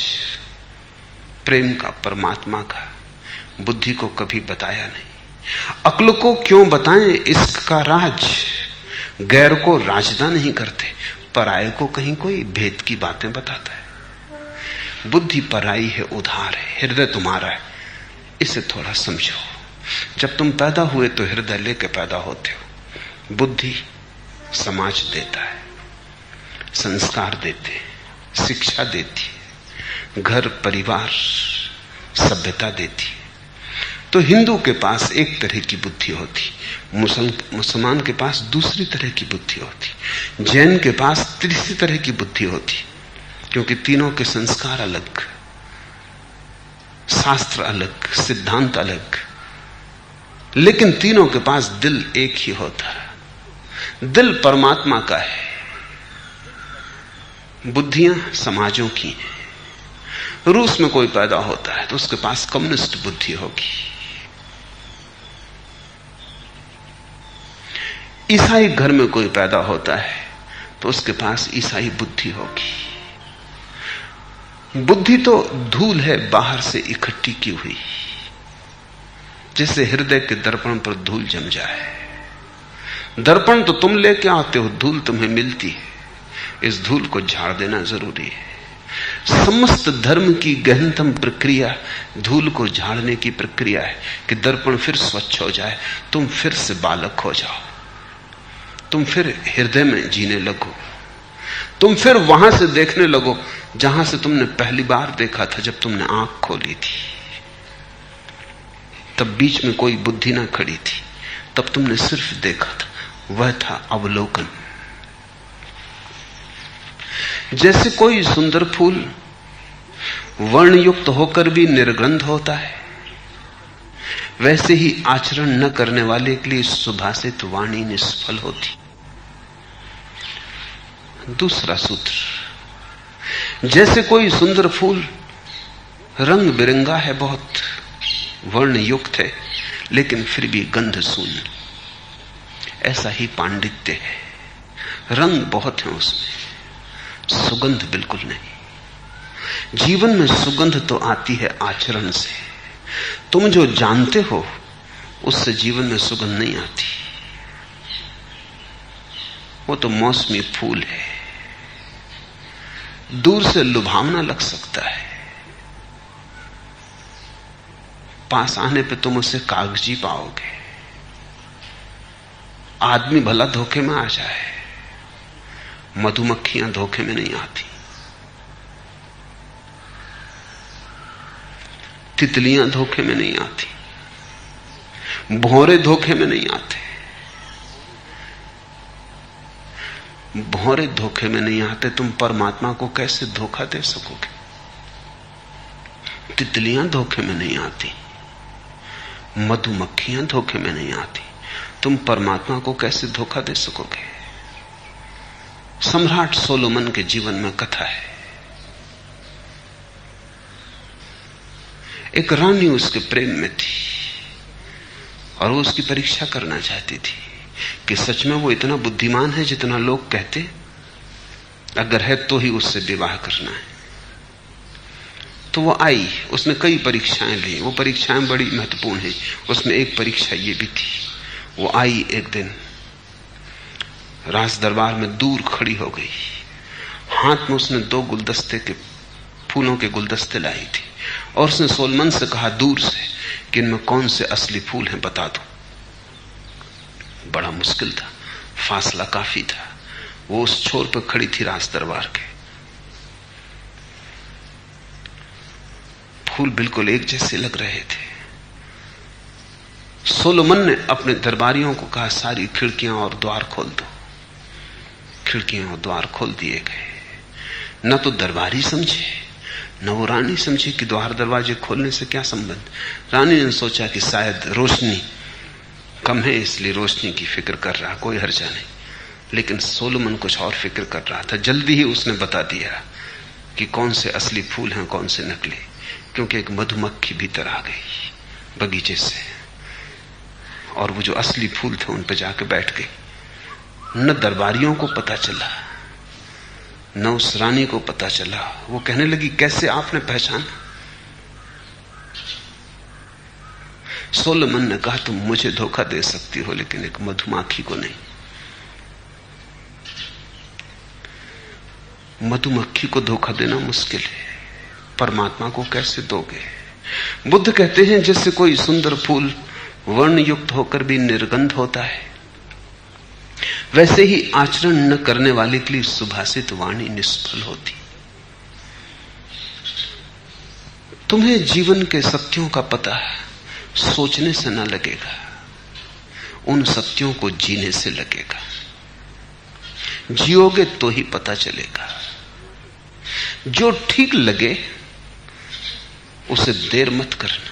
प्रेम का, परमात्मा का, बुद्धि को कभी बताया नहीं। अक्ल को क्यों बताएं इसका राज, गैर को राजता नहीं करते। पराये को कहीं कोई भेद की बातें बताता है। बुद्धि पराई है, उधार है, हृदय तुम्हारा है। इसे थोड़ा समझो। जब तुम पैदा हुए तो हृदय लेके पैदा होते हो। बुद्धि समाज देता है, संस्कार देते, शिक्षा देती है, घर परिवार सभ्यता देती है। तो हिंदू के पास एक तरह की बुद्धि होती, मुसलमान के पास दूसरी तरह की बुद्धि होती, जैन के पास तीसरी तरह की बुद्धि होती, क्योंकि तीनों के संस्कार अलग, शास्त्र अलग, सिद्धांत अलग, लेकिन तीनों के पास दिल एक ही होता है। दिल परमात्मा का है, बुद्धियां समाजों की हैं। रूस में कोई पैदा होता है तो उसके पास कम्युनिस्ट बुद्धि होगी। ईसाई घर में कोई पैदा होता है तो उसके पास ईसाई बुद्धि होगी। बुद्धि तो धूल है बाहर से इकट्ठी की हुई, जैसे हृदय के दर्पण पर धूल जम जाए। दर्पण तो तुम लेके आते हो, धूल तुम्हें मिलती है। इस धूल को झाड़ देना जरूरी है। समस्त धर्म की गहनतम प्रक्रिया धूल को झाड़ने की प्रक्रिया है कि दर्पण फिर स्वच्छ हो जाए, तुम फिर से बालक हो जाओ, तुम फिर हृदय में जीने लगो, तुम फिर वहां से देखने लगो जहां से तुमने पहली बार देखा था, जब तुमने आंख खोली थी। तब बीच में कोई बुद्धि ना खड़ी थी, तब तुमने सिर्फ देखा था, वह था अवलोकन। जैसे कोई सुंदर फूल वर्णयुक्त होकर भी निर्गंध होता है, वैसे ही आचरण न करने वाले के लिए सुभाषित वाणी निष्फल होती। दूसरा सूत्र, जैसे कोई सुंदर फूल रंग बिरंगा है, बहुत वर्ण युक्त है, लेकिन फिर भी गंध शून्य, ऐसा ही पांडित्य है। रंग बहुत है उसमें, सुगंध बिल्कुल नहीं। जीवन में सुगंध तो आती है आचरण से। तुम जो जानते हो उससे जीवन में सुगंध नहीं आती। वो तो मौसमी फूल है, दूर से लुभावना लग सकता है, पास आने पे तुम उसे कागजी पाओगे। आदमी भला धोखे में आ जाए, मधुमक्खियां धोखे में नहीं आती, तितलियां धोखे में नहीं आती, भौरे धोखे में नहीं आते। भौरे धोखे में नहीं आते, तुम परमात्मा को कैसे धोखा दे सकोगे? तितलियां धोखे में नहीं आती, मधुमक्खियां धोखे में नहीं आती, तुम परमात्मा को कैसे धोखा दे सकोगे? सम्राट सोलोमन के जीवन में कथा है। एक रानी उसके प्रेम में थी और वो उसकी परीक्षा करना चाहती थी कि सच में वो इतना बुद्धिमान है जितना लोग कहते, अगर है तो ही उससे विवाह करना है। तो वो आई, उसने कई परीक्षाएं ली, वो परीक्षाएं बड़ी महत्वपूर्ण हैं। उसमें एक परीक्षा ये भी थी, वो आई एक दिन राज दरबार में दूर खड़ी हो गई, हाथ में उसने 2 गुलदस्ते के फूलों के गुलदस्ते लाई थी और उसने सोलोमन से कहा दूर से कि इनमें कौन से असली फूल हैं बता दो। बड़ा मुश्किल था, फासला काफी था, वो उस छोर पर खड़ी थी राज दरबार के। फूल बिल्कुल एक जैसे लग रहे थे। सोलोमन ने अपने दरबारियों को कहा सारी खिड़कियां और द्वार खोल दो। खिड़कियां और द्वार खोल दिए गए। न तो दरबारी समझे न वो रानी समझी कि द्वार दरवाजे खोलने से क्या संबंध। रानी ने सोचा कि शायद रोशनी कम है इसलिए रोशनी की फिक्र कर रहा, कोई हर्जा नहीं। लेकिन सोलोमन कुछ और फिक्र कर रहा था। जल्दी ही उसने बता दिया कि कौन से असली फूल हैं कौन से नकली, क्योंकि एक मधुमक्खी भीतर आ गई बगीचे से और वो जो असली फूल थे उन पर जाके बैठ गई। न दरबारियों को पता चला न उस रानी को पता चला। वो कहने लगी कैसे आपने पहचाना? सोलोमन ने कहा तुम मुझे धोखा दे सकती हो लेकिन एक मधुमक्खी को नहीं। मधुमक्खी को धोखा देना मुश्किल है, परमात्मा को कैसे दोगे? बुद्ध कहते हैं जैसे कोई सुंदर फूल वर्ण युक्त होकर भी निर्गंध होता है, वैसे ही आचरण न करने वाले के लिए सुभाषित वाणी निष्फल होती। तुम्हें जीवन के सत्यों का पता सोचने से न लगेगा, उन सत्यों को जीने से लगेगा। जियोगे तो ही पता चलेगा। जो ठीक लगे उसे देर मत करना,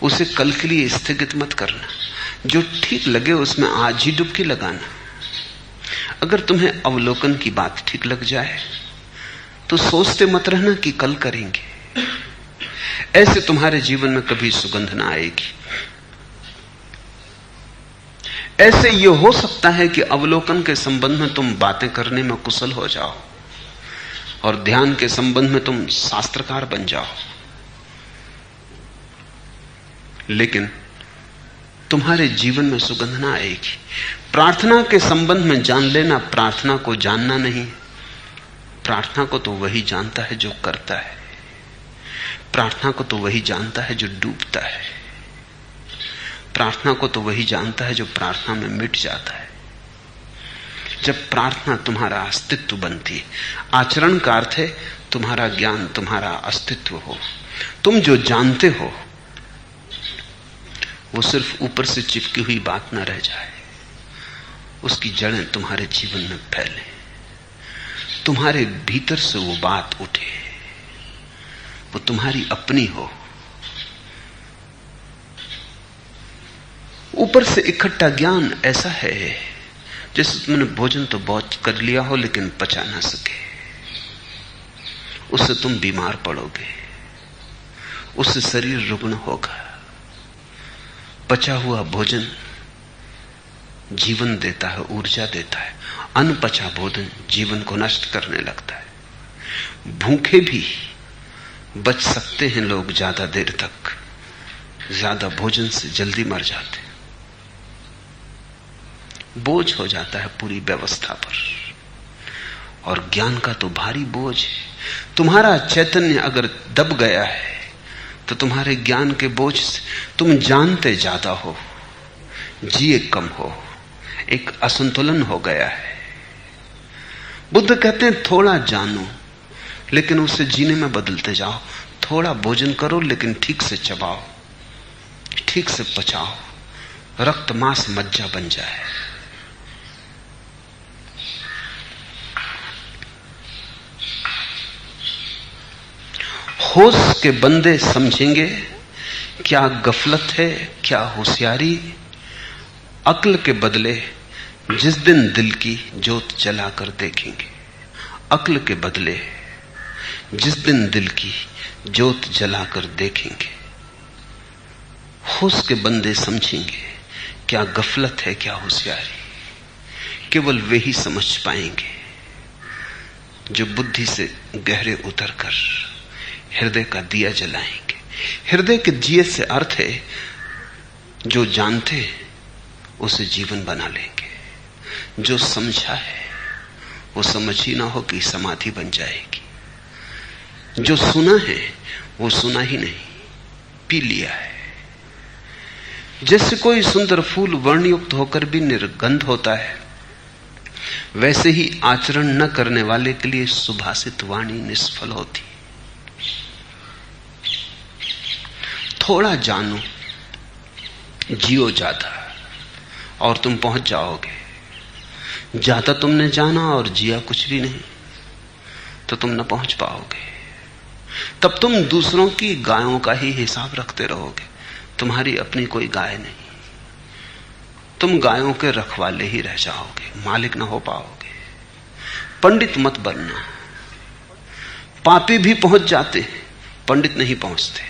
उसे कल के लिए स्थगित मत करना। जो ठीक लगे उसमें आज ही डुबकी लगाना। अगर तुम्हें अवलोकन की बात ठीक लग जाए तो सोचते मत रहना कि कल करेंगे। ऐसे तुम्हारे जीवन में कभी सुगंध ना आएगी। ऐसे ये हो सकता है कि अवलोकन के संबंध में तुम बातें करने में कुशल हो जाओ और ध्यान के संबंध में तुम शास्त्रकार बन जाओ, लेकिन तुम्हारे जीवन में सुगंध ना आएगी। प्रार्थना के संबंध में जान लेना प्रार्थना को जानना नहीं। प्रार्थना को तो वही जानता है जो करता है। प्रार्थना को तो वही जानता है जो डूबता है। प्रार्थना को तो वही जानता है जो प्रार्थना में मिट जाता है। जब प्रार्थना तुम्हारा अस्तित्व बनती है, आचरण का अर्थ है तुम्हारा ज्ञान, तुम्हारा अस्तित्व हो। तुम जो जानते हो वो सिर्फ ऊपर से चिपकी हुई बात न रह जाए, उसकी जड़ें तुम्हारे जीवन में फैले, तुम्हारे भीतर से वो बात उठे, वो तुम्हारी अपनी हो। ऊपर से इकट्ठा ज्ञान ऐसा है जैसे तुमने भोजन तो बहुत कर लिया हो लेकिन पचा ना सके, उससे तुम बीमार पड़ोगे, उससे शरीर रुग्ण होगा। पचा हुआ भोजन जीवन देता है, ऊर्जा देता है। अनपचा भोजन जीवन को नष्ट करने लगता है। भूखे भी बच सकते हैं लोग ज्यादा देर तक, ज्यादा भोजन से जल्दी मर जाते हैं। बोझ हो जाता है पूरी व्यवस्था पर, और ज्ञान का तो भारी बोझ है। तुम्हारा चैतन्य अगर दब गया है तो तुम्हारे ज्ञान के बोझ से तुम जानते ज्यादा हो, जिए कम हो, एक असंतुलन हो गया है। बुद्ध कहते हैं थोड़ा जानो लेकिन उसे जीने में बदलते जाओ। थोड़ा भोजन करो लेकिन ठीक से चबाओ, ठीक से पचाओ, रक्त मांस मज्जा बन जाए। होश के बंदे समझेंगे क्या गफलत है, क्या होशियारी। अक्ल के बदले जिस दिन दिल की जोत जलाकर देखेंगे, अक्ल के बदले जिस दिन दिल की जोत जलाकर देखेंगे, होश के बंदे समझेंगे क्या गफलत है, क्या होशियारी। केवल वे ही समझ पाएंगे जो बुद्धि से गहरे उतरकर हृदय का दिया जलाएंगे। हृदय के दिए से अर्थ है जो जानते हैं उसे जीवन बना लेंगे। जो समझा है वो समझ ही ना हो कि समाधि बन जाएगी। जो सुना है वो सुना ही नहीं, पी लिया है। जैसे कोई सुंदर फूल वर्णयुक्त होकर भी निर्गंध होता है, वैसे ही आचरण न करने वाले के लिए सुभाषित वाणी निष्फल होती। थोड़ा जानो, जियो ज्यादा, और तुम पहुंच जाओगे। ज्यादा तुमने जाना और जिया कुछ भी नहीं तो तुम न पहुंच पाओगे। तब तुम दूसरों की गायों का ही हिसाब रखते रहोगे, तुम्हारी अपनी कोई गाय नहीं। तुम गायों के रखवाले ही रह जाओगे, मालिक न हो पाओगे। पंडित मत बनना। पापी भी पहुंच जाते, पंडित नहीं पहुंचते,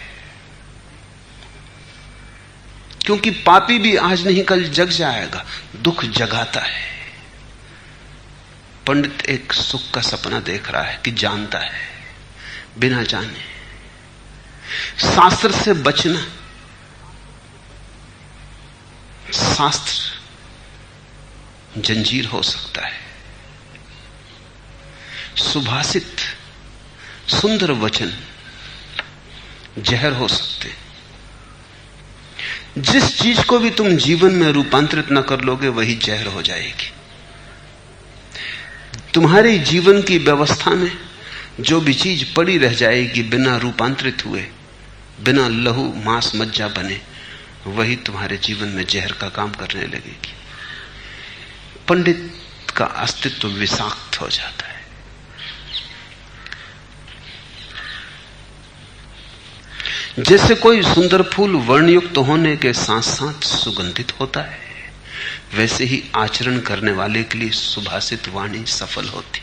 क्योंकि पापी भी आज नहीं कल जग जाएगा, दुख जगाता है। पंडित एक सुख का सपना देख रहा है कि जानता है बिना जाने। शास्त्र से बचना, शास्त्र जंजीर हो सकता है, सुभाषित सुंदर वचन जहर हो सकते हैं। जिस चीज को भी तुम जीवन में रूपांतरित न कर लोगे वही जहर हो जाएगी। तुम्हारे जीवन की व्यवस्था में जो भी चीज पड़ी रह जाएगी बिना रूपांतरित हुए, बिना लहू मांस मज्जा बने, वही तुम्हारे जीवन में जहर का काम करने लगेगी। पंडित का अस्तित्व विषाक्त हो जाता है। जैसे कोई सुंदर फूल वर्णयुक्त होने के साथ साथ सुगंधित होता है, वैसे ही आचरण करने वाले के लिए सुभाषित वाणी सफल होती।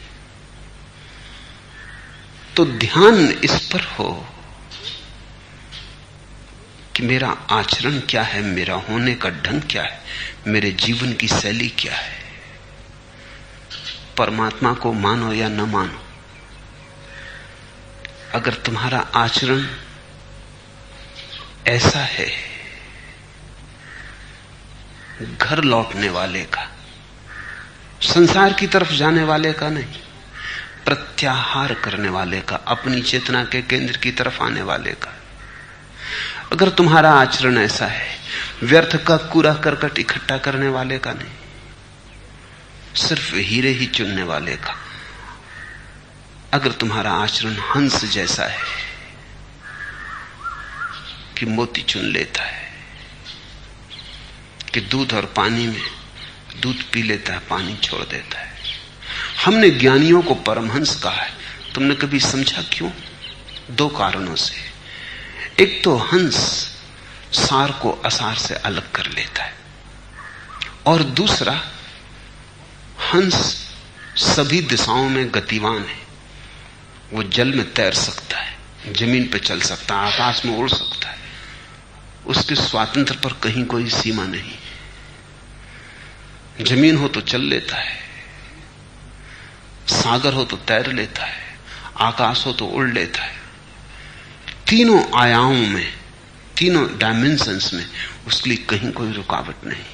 तो ध्यान इस पर हो कि मेरा आचरण क्या है, मेरा होने का ढंग क्या है, मेरे जीवन की शैली क्या है। परमात्मा को मानो या न मानो, अगर तुम्हारा आचरण ऐसा है घर लौटने वाले का, संसार की तरफ जाने वाले का नहीं, प्रत्याहार करने वाले का, अपनी चेतना के केंद्र की तरफ आने वाले का, अगर तुम्हारा आचरण ऐसा है व्यर्थ का कूड़ा करकट इकट्ठा करने वाले का नहीं, सिर्फ हीरे ही चुनने वाले का, अगर तुम्हारा आचरण हंस जैसा है कि मोती चुन लेता है, कि दूध और पानी में दूध पी लेता है, पानी छोड़ देता है। हमने ज्ञानियों को परमहंस कहा है, तुमने कभी समझा क्यों? दो कारणों से। एक तो हंस सार को असार से अलग कर लेता है, और दूसरा हंस सभी दिशाओं में गतिवान है। वो जल में तैर सकता है, जमीन पर चल सकता है, आकाश में उड़ सकता है, उसके स्वातंत्र्य पर कहीं कोई सीमा नहीं। जमीन हो तो चल लेता है, सागर हो तो तैर लेता है, आकाश हो तो उड़ लेता है। तीनों आयामों में, तीनों डायमेंशंस में उसके लिए कहीं कोई रुकावट नहीं।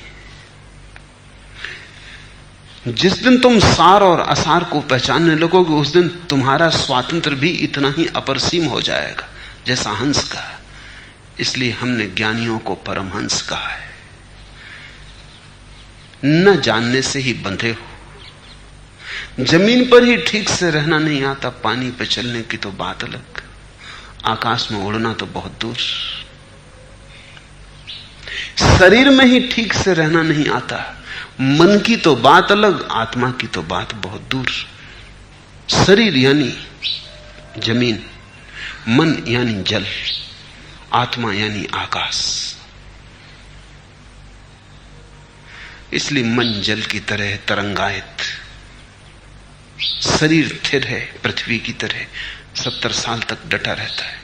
जिस दिन तुम सार और असार को पहचानने लगोगे, उस दिन तुम्हारा स्वातंत्र्य भी इतना ही अपरसीम हो जाएगा जैसा हंस का। इसलिए हमने ज्ञानियों को परमहंस कहा है। न जानने से ही बंधे हो। जमीन पर ही ठीक से रहना नहीं आता, पानी पर चलने की तो बात अलग, आकाश में उड़ना तो बहुत दूर। शरीर में ही ठीक से रहना नहीं आता, मन की तो बात अलग, आत्मा की तो बात बहुत दूर। शरीर यानी जमीन, मन यानी जल, आत्मा यानी आकाश। इसलिए मन जल की तरह तरंगायत, शरीर स्थिर है पृथ्वी की तरह, 70 साल तक डटा रहता है,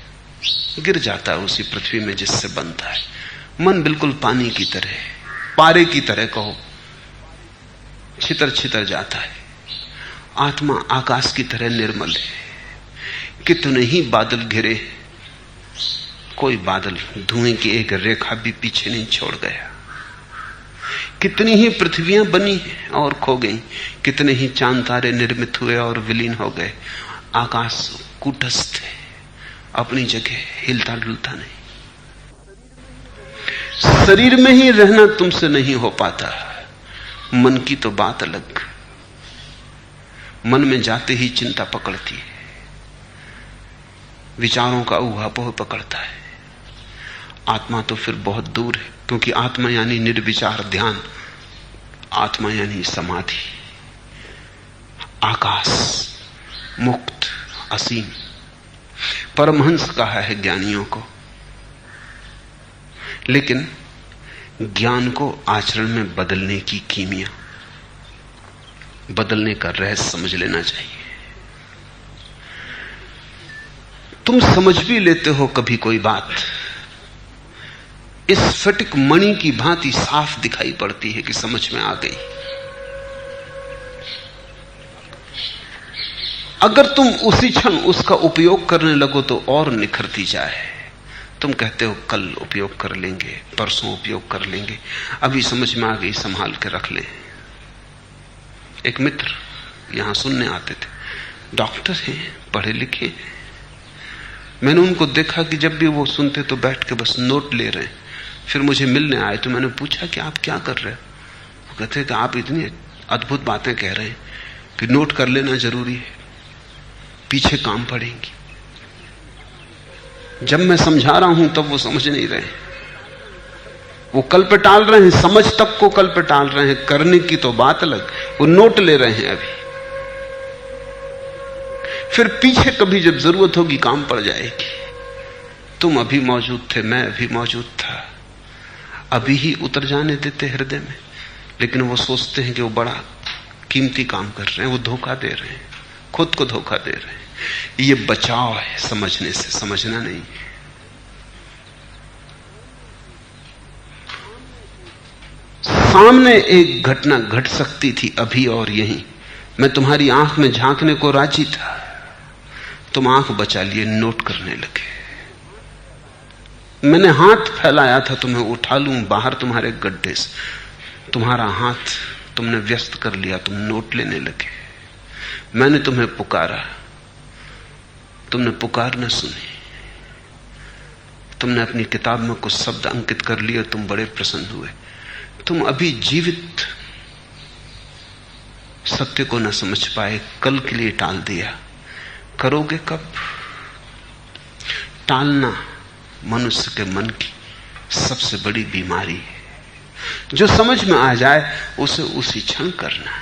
गिर जाता है उसी पृथ्वी में जिससे बनता है। मन बिल्कुल पानी की तरह, पारे की तरह कहो, छितर छितर जाता है। आत्मा आकाश की तरह निर्मल है। कितने ही बादल घिरे, कोई बादल धुएं की एक रेखा भी पीछे नहीं छोड़ गया। कितनी ही पृथ्वियां बनी और खो गई, कितने ही चांद तारे निर्मित हुए और विलीन हो गए। आकाश कूटस्थ है, अपनी जगह हिलता डुलता नहीं। शरीर में ही रहना तुमसे नहीं हो पाता। मन की तो बात अलग, मन में जाते ही चिंता पकड़ती है, विचारों का ऊहापोह पकड़ता है। आत्मा तो फिर बहुत दूर है, क्योंकि आत्मा यानी निर्विचार ध्यान, आत्मा यानी समाधि, आकाश, मुक्त, असीम। परमहंस कहा है ज्ञानियों को। लेकिन ज्ञान को आचरण में बदलने की कीमिया, बदलने का रहस्य समझ लेना चाहिए। तुम समझ भी लेते हो कभी कोई बात, इस स्फटिक मणि की भांति साफ दिखाई पड़ती है कि समझ में आ गई। अगर तुम उसी क्षण उसका उपयोग करने लगो तो और निखरती जाए। तुम कहते हो कल उपयोग कर लेंगे, परसों उपयोग कर लेंगे, अभी समझ में आ गई, संभाल के रख ले। एक मित्र यहां सुनने आते थे, डॉक्टर हैं, पढ़े लिखे हैं। मैंने उनको देखा कि जब भी वो सुनते तो बैठ के बस नोट ले रहे हैं। फिर मुझे मिलने आए तो मैंने पूछा कि आप क्या कर रहे हो? वो कहते कि आप इतनी अद्भुत बातें कह रहे हैं कि नोट कर लेना जरूरी है, पीछे काम पड़ेंगी। जब मैं समझा रहा हूं तब वो समझ नहीं रहे, वो कल पे टाल रहे हैं, समझ तक को कल पे टाल रहे हैं, करने की तो बात अलग, वो नोट ले रहे हैं अभी। फिर पीछे कभी जब जरूरत होगी काम पड़ जाएगी। तुम अभी मौजूद थे, मैं अभी मौजूद था, अभी ही उतर जाने देते हृदय में। लेकिन वो सोचते हैं कि वो बड़ा कीमती काम कर रहे हैं, वो धोखा दे रहे हैं, खुद को धोखा दे रहे हैं। ये बचाव है समझने से, समझना नहीं। सामने एक घटना घट सकती थी अभी और यहीं, मैं तुम्हारी आंख में झांकने को राजी था, तुम आंख बचा लिए, नोट करने लगे। मैंने हाथ फैलाया था तुम्हें उठा लूं बाहर तुम्हारे गड्ढे से, तुम्हारा हाथ तुमने व्यस्त कर लिया, तुम नोट लेने लगे। मैंने तुम्हें पुकारा, तुमने पुकार न सुनी, तुमने अपनी किताब में कुछ शब्द अंकित कर लिए, तुम बड़े प्रसन्न हुए। तुम अभी जीवित सत्य को न समझ पाए, कल के लिए टाल दिया। करोगे कब? टालना मनुष्य के मन की सबसे बड़ी बीमारी है। जो समझ में आ जाए उसे उसी क्षण करना,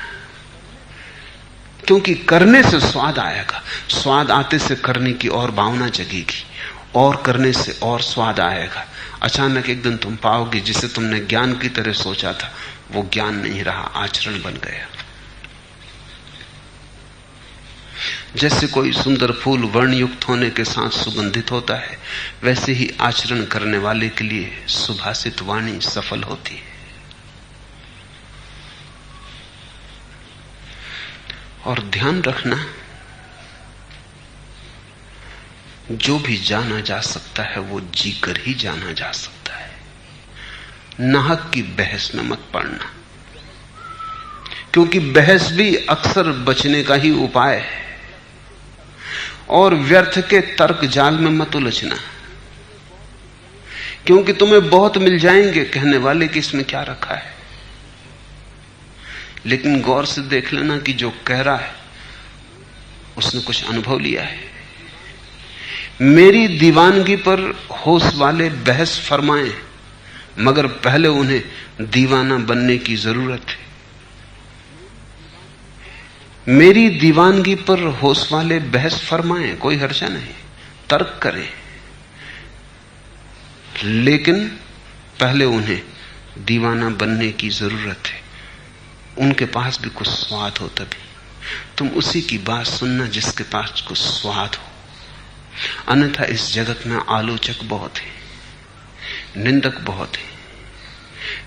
क्योंकि करने से स्वाद आएगा। स्वाद आते से करने की और भावना जगेगी, और करने से और स्वाद आएगा। अचानक एक दिन तुम पाओगे जिसे तुमने ज्ञान की तरह सोचा था वो ज्ञान नहीं रहा, आचरण बन गया। जैसे कोई सुंदर फूल वर्णयुक्त होने के साथ सुगंधित होता है, वैसे ही आचरण करने वाले के लिए सुभाषित वाणी सफल होती है। और ध्यान रखना, जो भी जाना जा सकता है वो जीकर ही जाना जा सकता है। नाहक की बहस में मत पड़ना, क्योंकि बहस भी अक्सर बचने का ही उपाय है। और व्यर्थ के तर्क जाल में मत उलझना, क्योंकि तुम्हें बहुत मिल जाएंगे कहने वाले कि इसमें क्या रखा है। लेकिन गौर से देख लेना कि जो कह रहा है उसने कुछ अनुभव लिया है। मेरी दीवानगी पर होश वाले बहस फरमाएं, मगर पहले उन्हें दीवाना बनने की जरूरत है। मेरी दीवानगी पर होश वाले बहस फरमाएं, कोई हर्जा नहीं, तर्क करें, लेकिन पहले उन्हें दीवाना बनने की जरूरत है। उनके पास भी कुछ स्वाद हो, तभी तुम उसी की बात सुनना जिसके पास कुछ स्वाद हो। अन्यथा इस जगत में आलोचक बहुत है, निंदक बहुत है।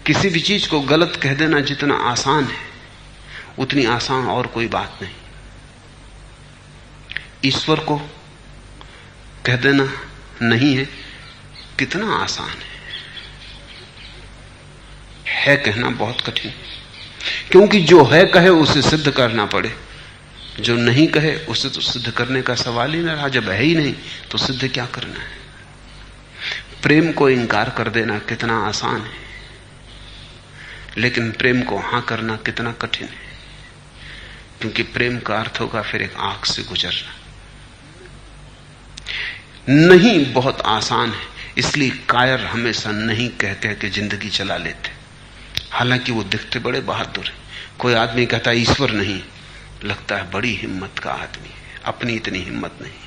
किसी भी चीज को गलत कह देना जितना आसान है, उतनी आसान और कोई बात नहीं। ईश्वर को कह देना नहीं है, कितना आसान है कहना बहुत कठिन। क्योंकि जो है कहे उसे सिद्ध करना पड़े, जो नहीं कहे उसे तो सिद्ध करने का सवाल ही ना रहा। जब है ही नहीं तो सिद्ध क्या करना है। प्रेम को इंकार कर देना कितना आसान है, लेकिन प्रेम को हां करना कितना कठिन है। क्योंकि प्रेम का अर्थ होगा फिर एक आंख से गुजरना। नहीं बहुत आसान है, इसलिए कायर हमेशा नहीं कह कह के जिंदगी चला लेते, हालांकि वो दिखते बड़े बहादुर हैं। कोई आदमी कहता है ईश्वर नहीं, लगता है बड़ी हिम्मत का आदमी है, अपनी इतनी हिम्मत नहीं।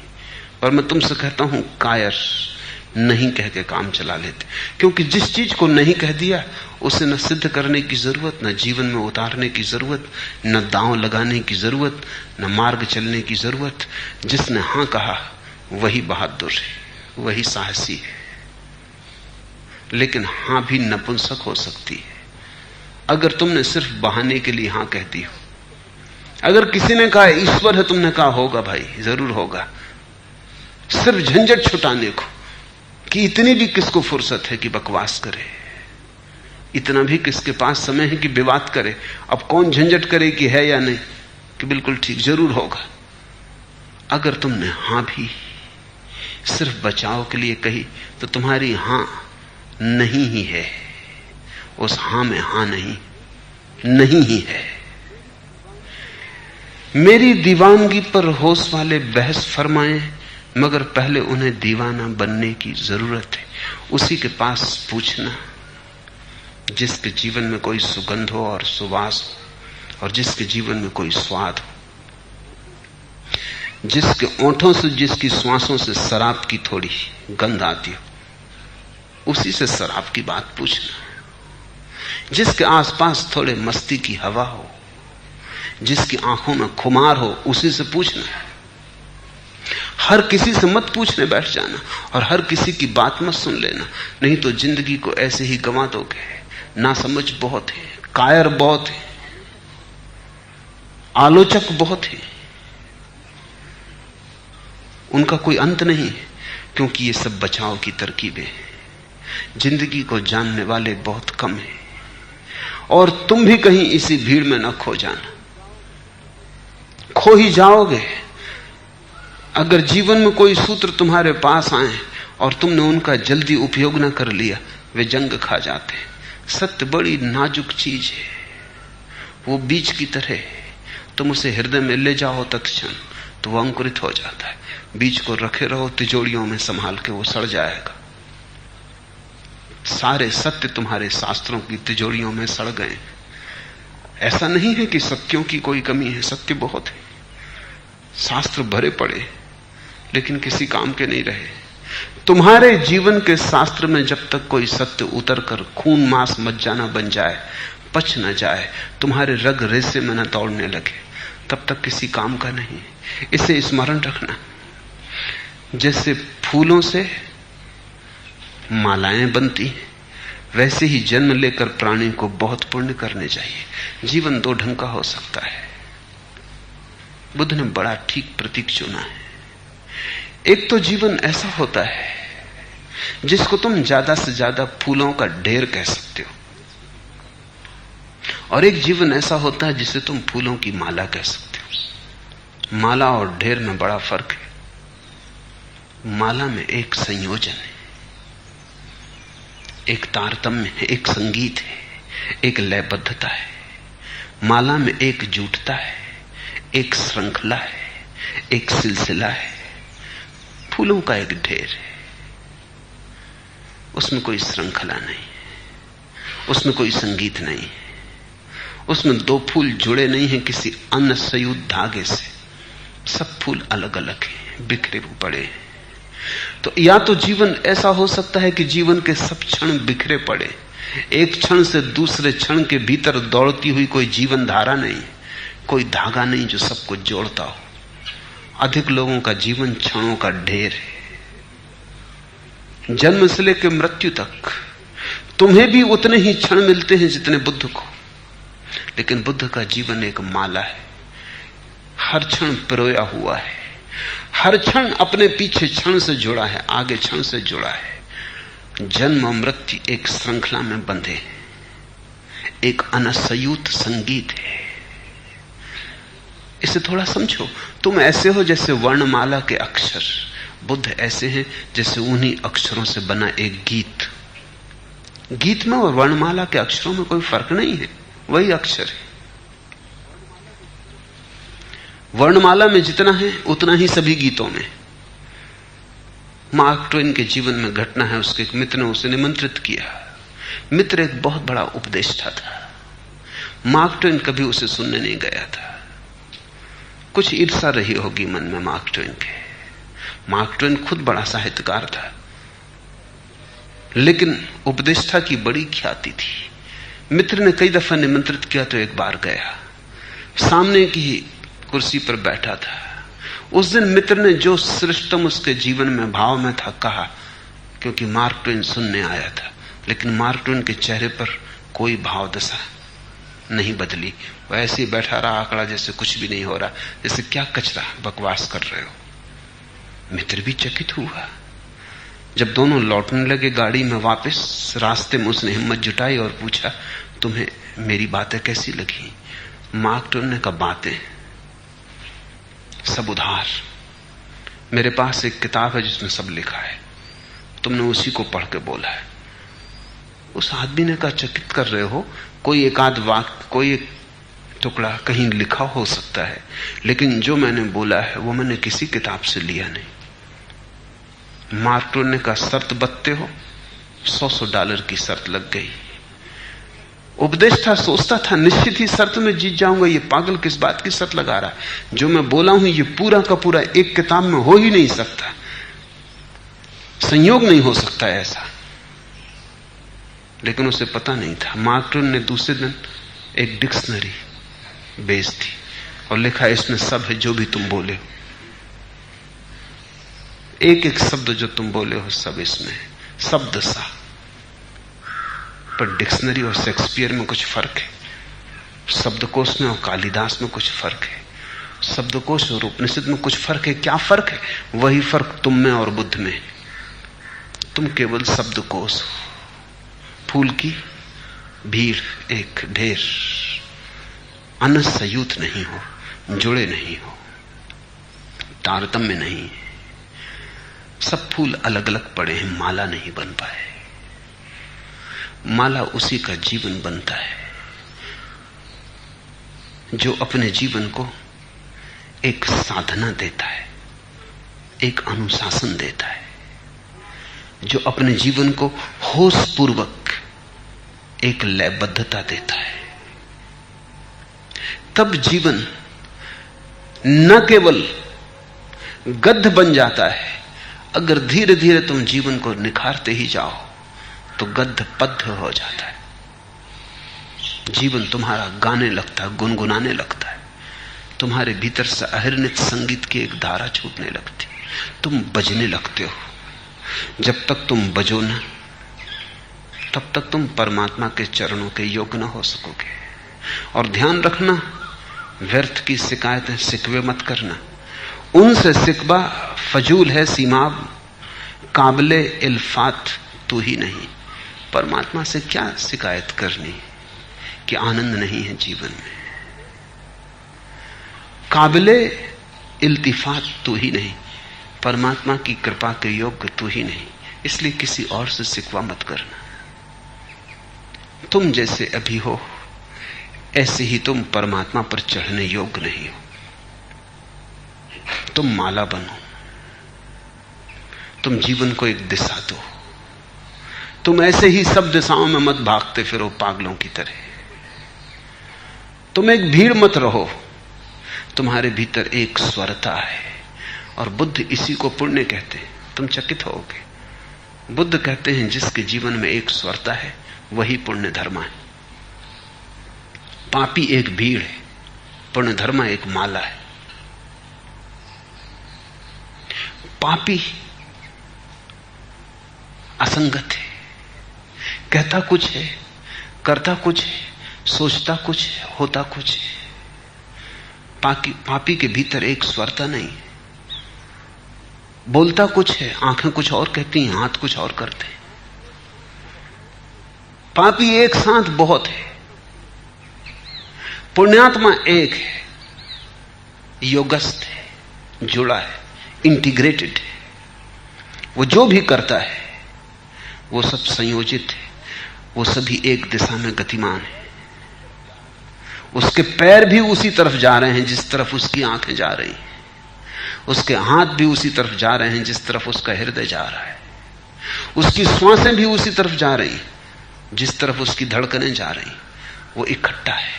पर मैं तुमसे कहता हूं कायर नहीं कह के काम चला लेते, क्योंकि जिस चीज को नहीं कह दिया उसे न सिद्ध करने की जरूरत, न जीवन में उतारने की जरूरत, न दांव लगाने की जरूरत, न मार्ग चलने की जरूरत। जिसने हां कहा वही बहादुर है, वही साहसी है। लेकिन हां भी नपुंसक हो सकती है अगर तुमने सिर्फ बहाने के लिए हां कहती हो। अगर किसी ने कहा ईश्वर है, तुमने कहा होगा भाई, जरूर होगा, सिर्फ झंझट छुटाने को कि इतनी भी किसको फुर्सत है कि बकवास करे, इतना भी किसके पास समय है कि विवाद करे। अब कौन झंझट करे कि है या नहीं, कि बिल्कुल ठीक, जरूर होगा। अगर तुमने हां भी सिर्फ बचाव के लिए कही तो तुम्हारी हां नहीं ही है, उस हां में हां नहीं ही है। मेरी दीवानगी पर होश वाले बहस फरमाएं, मगर पहले उन्हें दीवाना बनने की जरूरत है। उसी के पास पूछना जिसके जीवन में कोई सुगंध हो और सुवास हो, और जिसके जीवन में कोई स्वाद हो, जिसके ओंठों से, जिसकी श्वासों से शराब की थोड़ी गंध आती हो, उसी से शराब की बात पूछना। जिसके आसपास थोड़े मस्ती की हवा हो, जिसकी आंखों में खुमार हो, उसी से पूछना। हर किसी से मत पूछने बैठ जाना और हर किसी की बात मत सुन लेना, नहीं तो जिंदगी को ऐसे ही गंवा दोगे। नासमझ बहुत है, कायर बहुत है, आलोचक बहुत है, उनका कोई अंत नहीं है, क्योंकि ये सब बचाव की तरकीबें हैं। जिंदगी को जानने वाले बहुत कम हैं, और तुम भी कहीं इसी भीड़ में न खो जाना। खो ही जाओगे अगर जीवन में कोई सूत्र तुम्हारे पास आए और तुमने उनका जल्दी उपयोग न कर लिया, वे जंग खा जाते हैं। सत्य बड़ी नाजुक चीज है, वो बीज की तरह है। तुम उसे हृदय में ले जाओ तत्क्षण तो वह अंकुरित हो जाता है। बीज को रखे रहो तिजोरियों में संभाल के, वो सड़ जाएगा। सारे सत्य तुम्हारे शास्त्रों की तिजोरियों में सड़ गए। ऐसा नहीं है कि सत्यों की कोई कमी है, सत्य बहुत है, शास्त्र भरे पड़े, लेकिन किसी काम के नहीं रहे। तुम्हारे जीवन के शास्त्र में जब तक कोई सत्य उतर कर खून मांस मज्जा न बन जाए, पच न जाए, तुम्हारे रग रेसे में न दौड़ने लगे, तब तक किसी काम का नहीं। इसे स्मरण रखना। जैसे फूलों से मालाएं बनती, वैसे ही जन्म लेकर प्राणी को बहुत पुण्य करने चाहिए। जीवन दो ढंग का हो सकता है। बुद्ध ने बड़ा ठीक प्रतीक चुना है। एक तो जीवन ऐसा होता है जिसको तुम ज्यादा से ज्यादा फूलों का ढेर कह सकते हो, और एक जीवन ऐसा होता है जिसे तुम फूलों की माला कह सकते हो। माला और ढेर में बड़ा फर्क है। माला में एक संयोजन है, एक तारतम्य है, एक संगीत है, एक लयबद्धता है। माला में एक जुटता है, एक श्रृंखला है, एक सिलसिला है। फूलों का एक ढेर है, उसमें कोई श्रृंखला नहीं, उसमें कोई संगीत नहीं, उसमें दो फूल जुड़े नहीं हैं किसी अन्य संयुक्त धागे से। सब फूल अलग अलग हैं, बिखरे पड़े हैं। तो या तो जीवन ऐसा हो सकता है कि जीवन के सब क्षण बिखरे पड़े, एक क्षण से दूसरे क्षण के भीतर दौड़ती हुई कोई जीवन धारा नहीं, कोई धागा नहीं जो सबको जोड़ता हो। अधिक लोगों का जीवन क्षणों का ढेर है, जन्म से लेकर मृत्यु तक। तुम्हें भी उतने ही क्षण मिलते हैं जितने बुद्ध को, लेकिन बुद्ध का जीवन एक माला है, हर क्षण पिरोया हुआ है, हर क्षण अपने पीछे क्षण से जुड़ा है, आगे क्षण से जुड़ा है। जन्म और मृत्यु एक श्रृंखला में बंधे हैं, एक अनसयुत संगीत है। इसे थोड़ा समझो। तुम ऐसे हो जैसे वर्णमाला के अक्षर, बुद्ध ऐसे हैं जैसे उन्हीं अक्षरों से बना एक गीत। गीत में और वर्णमाला के अक्षरों में कोई फर्क नहीं है, वही अक्षर है। वर्णमाला में जितना है उतना ही सभी गीतों में। मार्क ट्वेन के जीवन में घटना है, उसके एक मित्र ने उसे निमंत्रित किया। मित्र एक बहुत बड़ा उपदेष्टा था, मार्क ट्वेन कभी उसे सुनने नहीं गया था। कुछ ईर्ष्या रही होगी मन में मार्क ट्वेन के। मार्क ट्वेन खुद बड़ा साहित्यकार था, लेकिन उपदेष्टा की बड़ी ख्याति थी। मित्र ने कई दफा निमंत्रित किया तो एक बार गया, सामने की कुर्सी पर बैठा था। उस दिन मित्र ने जो श्रेष्ठतम उसके जीवन में भाव में था कहा, क्योंकि मार्क ट्वेन सुनने आया था। लेकिन मार्क ट्वेन के चेहरे पर कोई भाव दशा नहीं बदली, वह ऐसे ही बैठा रहा, आंकड़ा जैसे कुछ भी नहीं हो रहा, जैसे क्या कचरा बकवास कर रहे हो। मित्र भी चकित हुआ। जब दोनों लौटने लगे गाड़ी में वापस, रास्ते में उसने हिम्मत जुटाई और पूछा, तुम्हें मेरी बातें कैसी लगी? मार्क ट्वेन ने कहा, बातें सब उधार, मेरे पास एक किताब है जिसमें सब लिखा है, तुमने उसी को पढ़ के बोला है। उस आदमी ने कहा, चकित कर रहे हो, कोई एक आध वाक्य, कोई एक टुकड़ा कहीं लिखा हो सकता है, लेकिन जो मैंने बोला है वो मैंने किसी किताब से लिया नहीं। मार्क ट्वेन ने कहा, शर्त बत्ते हो? $100 की शर्त लग गई। उपदेष्टा सोचता था निश्चित ही शर्त में जीत जाऊंगा, ये पागल किस बात की शर्त लगा रहा है? जो मैं बोला हूं ये पूरा का पूरा एक किताब में हो ही नहीं सकता, संयोग नहीं हो सकता ऐसा। लेकिन उसे पता नहीं था। मार्क ट्वेन ने दूसरे दिन एक डिक्शनरी बेच दी और लिखा, इसमें सब है जो भी तुम बोले हो। एक एक शब्द जो तुम बोले हो सब इसमें शब्द सा, पर डिक्शनरी और शेक्सपियर में कुछ फर्क है, शब्दकोश में और कालिदास में कुछ फर्क है, शब्दकोश और उपनिषद में कुछ फर्क है। क्या फर्क है? वही फर्क तुम में और बुद्ध में। तुम केवल शब्दकोश हो, फूल की भीड़, एक ढेर, अनसंयुत नहीं हो, जुड़े नहीं हो, तारतम्य नहीं। सब फूल अलग अलग पड़े हैं, माला नहीं बन पाए। माला उसी का जीवन बनता है जो अपने जीवन को एक साधना देता है, एक अनुशासन देता है, जो अपने जीवन को होश पूर्वक एक लयबद्धता देता है। तब जीवन न केवल गद्य बन जाता है, अगर धीरे धीरे तुम जीवन को निखारते ही जाओ तो गद्य पद्य हो जाता है। जीवन तुम्हारा गाने लगता है, गुनगुनाने लगता है, तुम्हारे भीतर से अहिर्नित संगीत की एक धारा छूटने लगती, तुम बजने लगते हो। जब तक तुम बजो ना, तब तक तुम परमात्मा के चरणों के योग्य न हो सकोगे। और ध्यान रखना, व्यर्थ की शिकायतें शिकवे मत करना। उनसे शिकवा फजूल है सीमाब, काबिले इल्फात तू ही नहीं। परमात्मा से क्या शिकायत करनी कि आनंद नहीं है जीवन में? काबिले इल्तिफात तू ही नहीं, परमात्मा की कृपा के योग्य तू ही नहीं, इसलिए किसी और से शिकवा मत करना। तुम जैसे अभी हो ऐसे ही तुम परमात्मा पर चढ़ने योग्य नहीं हो। तुम माला बनो, तुम जीवन को एक दिशा दो। तुम ऐसे ही सब दिशाओं में मत भागते फिरो पागलों की तरह। तुम एक भीड़ मत रहो, तुम्हारे भीतर एक स्वरता है, और बुद्ध इसी को पुण्य कहते हैं। तुम चकित होगे, बुद्ध कहते हैं जिसके जीवन में एक स्वरता है वही पुण्य धर्मा है। पापी एक भीड़ है, पुण्य धर्मा एक माला है। पापी असंगत है, कहता कुछ है, करता कुछ है, सोचता कुछ है, होता कुछ है। पापी के भीतर एक स्वरता नहीं, बोलता कुछ है, आंखें कुछ और कहती हैं, हाथ कुछ और करते हैं। पापी एक साथ बहुत है, पुण्यात्मा एक है, योगस्थ है, जुड़ा है, इंटीग्रेटेड है। वो जो भी करता है वो सब संयोजित है, वो सभी एक दिशा में गतिमान है। उसके पैर भी उसी तरफ जा रहे हैं जिस तरफ उसकी आंखें जा रही हैं, उसके हाथ भी उसी तरफ जा रहे हैं जिस तरफ उसका हृदय जा रहा है, उसकी श्वासें भी उसी तरफ जा रही हैं जिस तरफ उसकी धड़कनें जा रही। वो इकट्ठा है,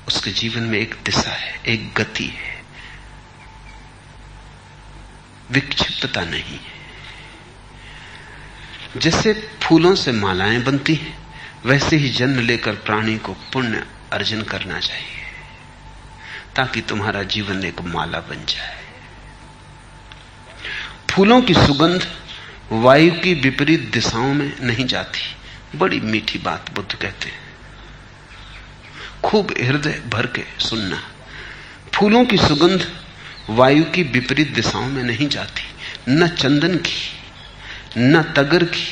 उसके जीवन में एक दिशा है, एक गति है, विक्षिप्तता नहीं है। जैसे फूलों से मालाएं बनती हैं, वैसे ही जन्म लेकर प्राणी को पुण्य अर्जन करना चाहिए ताकि तुम्हारा जीवन एक माला बन जाए। फूलों की सुगंध वायु की विपरीत दिशाओं में नहीं जाती। बड़ी मीठी बात बुद्ध कहते हैं, खूब हृदय भर के सुनना। फूलों की सुगंध वायु की विपरीत दिशाओं में नहीं जाती, न चंदन की, न तगर की,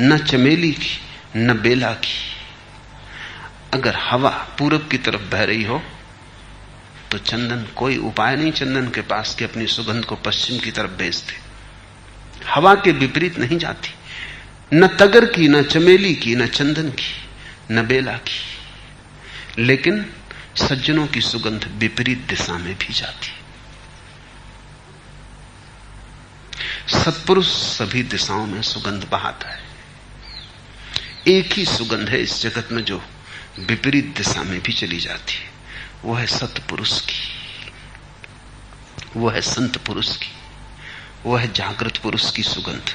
न चमेली की, न बेला की। अगर हवा पूरब की तरफ बह रही हो तो चंदन, कोई उपाय नहीं चंदन के पास कि अपनी सुगंध को पश्चिम की तरफ भेज दे। हवा के विपरीत नहीं जाती, न तगर की, न चमेली की, न चंदन की, न बेला की। लेकिन सज्जनों की सुगंध विपरीत दिशा में भी जाती। सत्पुरुष सभी दिशाओं में सुगंध बहाता है। एक ही सुगंध है इस जगत में जो विपरीत दिशा में भी चली जाती है, वो है सत्पुरुष की, वो है संत पुरुष की, वो है जागृत पुरुष की सुगंध।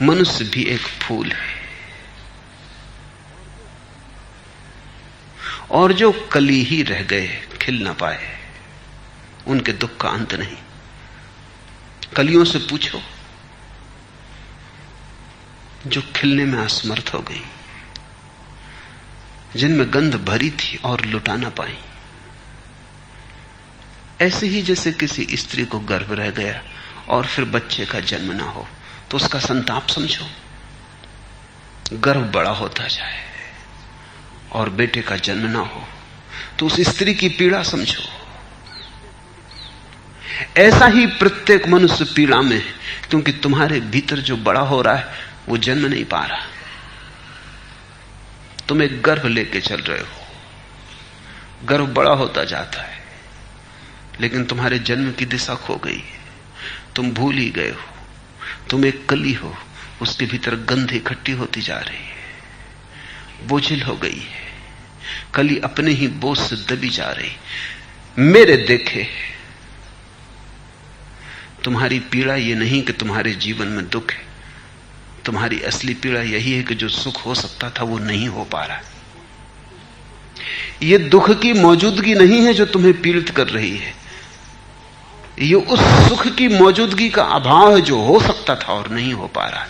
मनुष्य भी एक फूल है, और जो कली ही रह गए, खिल ना पाए, उनके दुख का अंत नहीं। कलियों से पूछो जो खिलने में असमर्थ हो गई, जिनमें गंध भरी थी और लुटा ना पाई। ऐसे ही जैसे किसी स्त्री को गर्भ रह गया और फिर बच्चे का जन्म ना हो तो उसका संताप समझो। गर्भ बड़ा होता जाए और बेटे का जन्म ना हो तो उस स्त्री की पीड़ा समझो। ऐसा ही प्रत्येक मनुष्य पीड़ा में है, क्योंकि तुम्हारे भीतर जो बड़ा हो रहा है वो जन्म नहीं पा रहा। तुम एक गर्भ लेके चल रहे हो, गर्भ बड़ा होता जाता है, लेकिन तुम्हारे जन्म की दिशा खो गई है। तुम भूल ही गए हो। तुम एक कली हो, उसके भीतर गंध इकट्ठी होती जा रही है, बोझिल हो गई है। कली अपने ही बोझ से दबी जा रही। मेरे देखे तुम्हारी पीड़ा यह नहीं कि तुम्हारे जीवन में दुख है, तुम्हारी असली पीड़ा यही है कि जो सुख हो सकता था वो नहीं हो पा रहा। यह दुख की मौजूदगी नहीं है जो तुम्हें पीड़ित कर रही है, ये उस सुख की मौजूदगी का अभाव है जो हो सकता था और नहीं हो पा रहा।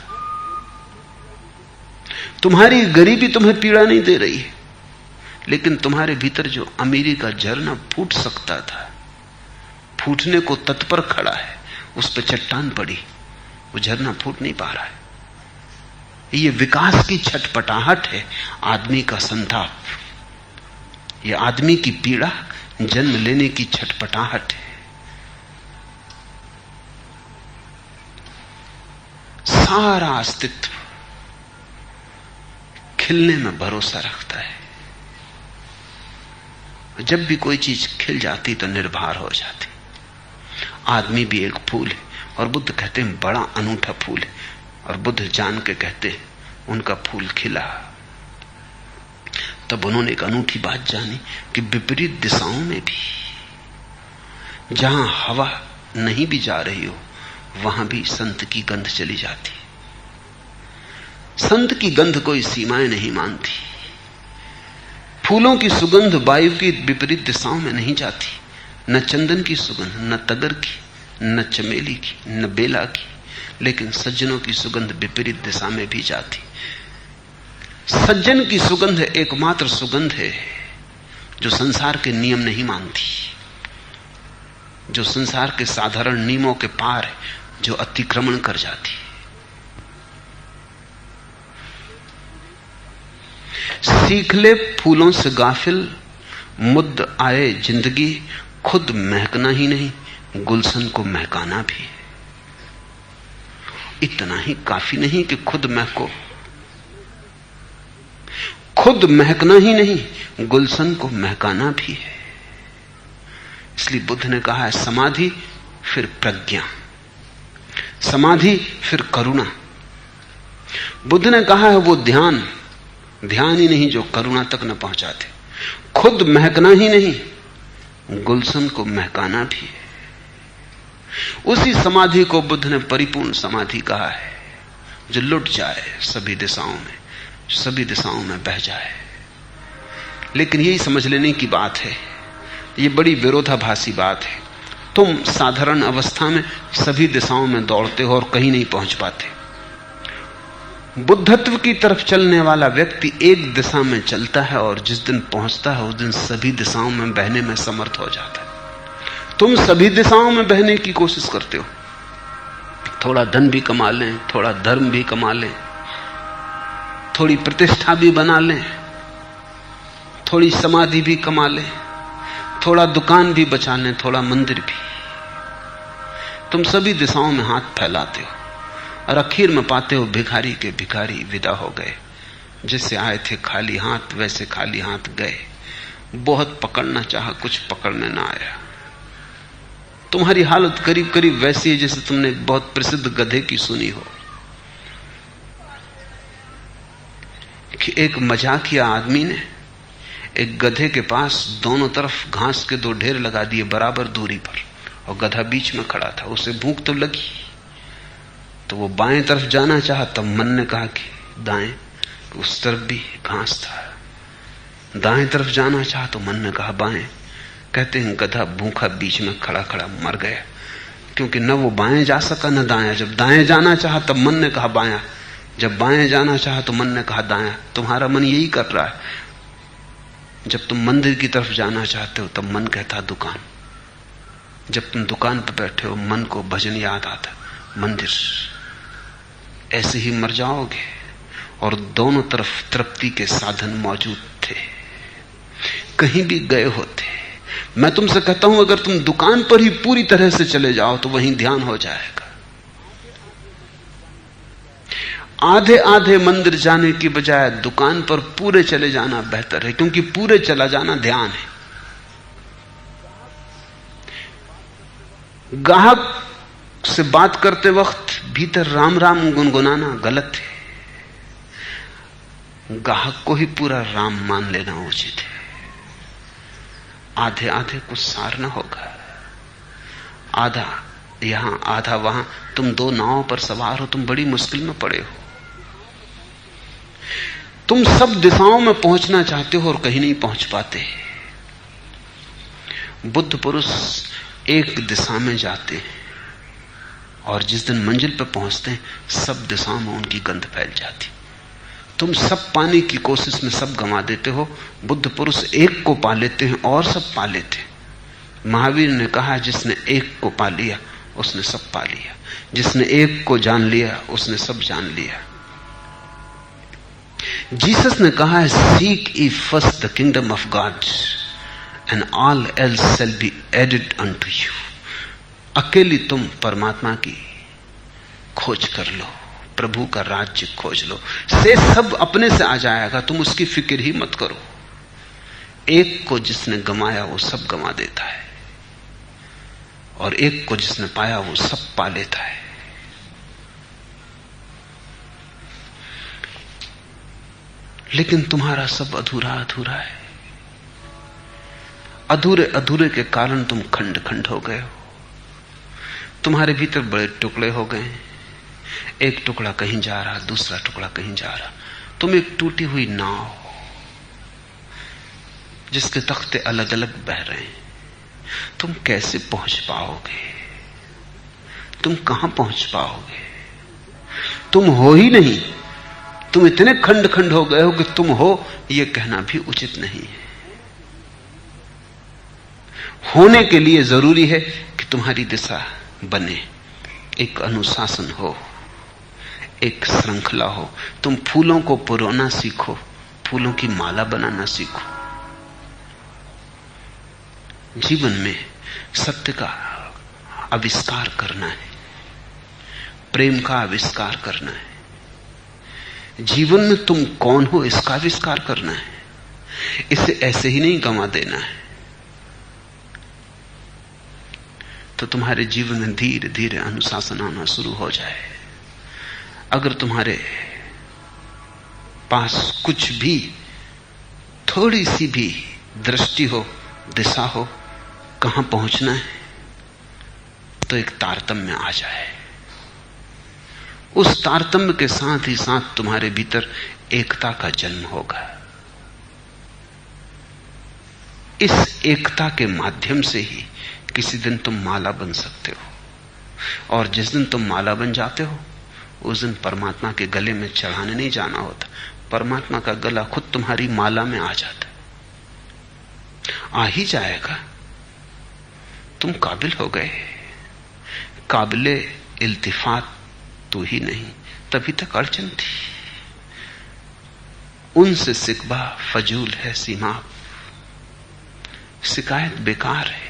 तुम्हारी गरीबी तुम्हें पीड़ा नहीं दे रही है, लेकिन तुम्हारे भीतर जो अमीरी का झरना फूट सकता था, फूटने को तत्पर खड़ा है, उस पर चट्टान पड़ी, वो झरना फूट नहीं पा रहा है। ये विकास की छटपटाहट है, आदमी का संताप, ये आदमी की पीड़ा, जन्म लेने की छटपटाहट है। सारा अस्तित्व खिलने में भरोसा रखता है। जब भी कोई चीज खिल जाती तो निर्भर हो जाती। आदमी भी एक फूल है, और बुद्ध कहते हैं बड़ा अनूठा फूल है, और बुद्ध जान के कहते हैं उनका फूल खिला। तब उन्होंने एक अनूठी बात जानी कि विपरीत दिशाओं में भी, जहां हवा नहीं भी जा रही हो, वहां भी संत की गंध चली जाती। संत की गंध कोई सीमाएं नहीं मानती। फूलों की सुगंध वायु की विपरीत दिशाओं में नहीं जाती, न चंदन की सुगंध, न तगर की, न चमेली की, न बेला की, लेकिन सज्जनों की सुगंध विपरीत दिशा में भी जाती। सज्जन की सुगंध एकमात्र सुगंध है जो संसार के नियम नहीं मानती, जो संसार के साधारण नियमों के पार है, जो अतिक्रमण कर जाती। सीख ले फूलों से गाफिल, मुद्द आए जिंदगी, खुद महकना ही नहीं गुलशन को महकाना भी। इतना ही काफी नहीं कि खुद महको, खुद महकना ही नहीं गुलशन को महकाना भी है। इसलिए बुद्ध ने कहा है समाधि फिर प्रज्ञा, समाधि फिर करुणा। बुद्ध ने कहा है वो ध्यान, ध्यान ही नहीं जो करुणा तक न पहुंचाते। खुद महकना ही नहीं गुलशन को महकाना भी है। उसी समाधि को बुद्ध ने परिपूर्ण समाधि कहा है, जो लुट जाए सभी दिशाओं में, सभी दिशाओं में बह जाए। लेकिन यही समझ लेने की बात है, ये बड़ी विरोधाभासी बात है। तुम साधारण अवस्था में सभी दिशाओं में दौड़ते हो और कहीं नहीं पहुंच पाते। बुद्धत्व की तरफ चलने वाला व्यक्ति एक दिशा में चलता है और जिस दिन पहुंचता है उस दिन सभी दिशाओं में बहने में समर्थ हो जाता है। तुम सभी दिशाओं में बहने की कोशिश करते हो, थोड़ा धन भी कमा लें, थोड़ा धर्म भी कमा लें, थोड़ी प्रतिष्ठा भी बना लें, थोड़ी समाधि भी कमा लें, थोड़ा दुकान भी बचा लें, थोड़ा मंदिर भी। तुम सभी दिशाओं में हाथ फैलाते हो और आखिर में पाते हो भिखारी के भिखारी विदा हो गए। जैसे आए थे खाली हाथ वैसे खाली हाथ गए। बहुत पकड़ना चाहा, कुछ पकड़ने ना आया। तुम्हारी हालत करीब करीब वैसी है जैसे तुमने बहुत प्रसिद्ध गधे की सुनी हो कि एक मजाकिया आदमी ने एक गधे के पास दोनों तरफ घास के दो ढेर लगा दिए बराबर दूरी पर, और गधा बीच में खड़ा था। उसे भूख तो लगी, तो वो बाएं तरफ जाना चाहा, तब मन ने कहा कि दाएं, उस तरफ भी घास था। दाएं तरफ जाना चाहा तो मन ने कहा बाएं, कहते हैं गधा भूखा बीच में खड़ा खड़ा मर गया, क्योंकि न वो बाएं जा सका न दाएं। जब दाएं जाना चाहा तब मन ने कहा बायां, जब बाएं जाना चाहा तो मन ने कहा दायां। तुम्हारा मन यही कर रहा है। जब तुम मंदिर की तरफ जाना चाहते हो तब मन कहता दुकान। जब तुम दुकान पर बैठे हो मन को भजन याद आता, मंदिर। ऐसे ही मर जाओगे। और दोनों तरफ तृप्ति के साधन मौजूद थे, कहीं भी गए होते। मैं तुमसे कहता हूं अगर तुम दुकान पर ही पूरी तरह से चले जाओ तो वहीं ध्यान हो जाएगा। आधे आधे मंदिर जाने की बजाय दुकान पर पूरे चले जाना बेहतर है, क्योंकि पूरे चला जाना ध्यान है। गाहक से बात करते वक्त भीतर राम राम गुनगुनाना गलत है। गाहक को ही पूरा राम मान लेना उचित है। आधे आधे कुछ सार ना होगा। आधा यहां आधा वहां। तुम दो नावों पर सवार हो, तुम बड़ी मुश्किल में पड़े हो। तुम सब दिशाओं में पहुंचना चाहते हो और कहीं नहीं पहुंच पाते। बुद्ध पुरुष एक दिशा में जाते हैं और जिस दिन मंजिल पर पहुंचते हैं सब दिशाओं में उनकी गंध फैल जाती। तुम सब पाने की कोशिश में सब गंवा देते हो। बुद्ध पुरुष एक को पा लेते हैं और सब पा लेते हैं। महावीर ने कहा जिसने एक को पा लिया उसने सब पा लिया, जिसने एक को जान लिया उसने सब जान लिया। जीसस ने कहा है seek ye first the kingdom of God and all else shall be added unto you। अकेली तुम परमात्मा की खोज कर लो, प्रभु का राज्य खोज लो, से सब अपने से आ जाएगा। तुम उसकी फिक्र ही मत करो। एक को जिसने गमाया वो सब गमा देता है और एक को जिसने पाया वो सब पा लेता है। लेकिन तुम्हारा सब अधूरा अधूरा है। अधूरे अधूरे के कारण तुम खंड खंड हो गए हो। तुम्हारे भीतर बड़े टुकड़े हो गए। एक टुकड़ा कहीं जा रहा, दूसरा टुकड़ा कहीं जा रहा। तुम एक टूटी हुई नाव जिसके तख्ते अलग अलग बह रहे हैं। तुम कैसे पहुंच पाओगे? तुम कहां पहुंच पाओगे? तुम हो ही नहीं। तुम इतने खंड खंड हो गए हो कि तुम हो यह कहना भी उचित नहीं है। होने के लिए जरूरी है कि तुम्हारी दिशा बने, एक अनुशासन हो, एक श्रृंखला हो। तुम फूलों को पुरोना सीखो, फूलों की माला बनाना सीखो। जीवन में सत्य का आविष्कार करना है, प्रेम का आविष्कार करना है। जीवन में तुम कौन हो इसका आविष्कार करना है। इसे ऐसे ही नहीं गंवा देना है। तो तुम्हारे जीवन में धीरे धीरे अनुशासन आना शुरू हो जाए। अगर तुम्हारे पास कुछ भी, थोड़ी सी भी दृष्टि हो, दिशा हो, कहां पहुंचना है, तो एक तारतम्य आ जाए। उस तारतम्य के साथ ही साथ तुम्हारे भीतर एकता का जन्म होगा। इस एकता के माध्यम से ही किसी दिन तुम माला बन सकते हो। और जिस दिन तुम माला बन जाते हो उस दिन परमात्मा के गले में चढ़ाने नहीं जाना होता। परमात्मा का गला खुद तुम्हारी माला में आ जाता, आ ही जाएगा। तुम काबिल हो गए। काबिले इल्तिफात तू ही नहीं, तभी तक अड़चन थी। उनसे सिकबा फजूल है सीमा, शिकायत बेकार है।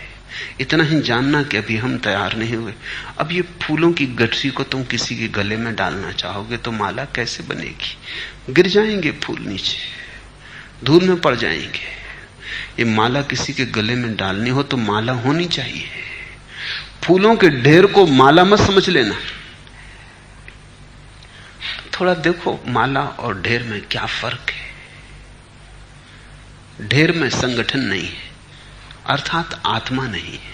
इतना ही जानना कि अभी हम तैयार नहीं हुए। अब ये फूलों की गठरी को तुम किसी के गले में डालना चाहोगे तो माला कैसे बनेगी? गिर जाएंगे फूल नीचे, धूल में पड़ जाएंगे। ये माला किसी के गले में डालनी हो तो माला होनी चाहिए। फूलों के ढेर को माला मत समझ लेना। थोड़ा देखो माला और ढेर में क्या फर्क है। ढेर में संगठन नहीं है, अर्थात आत्मा नहीं है।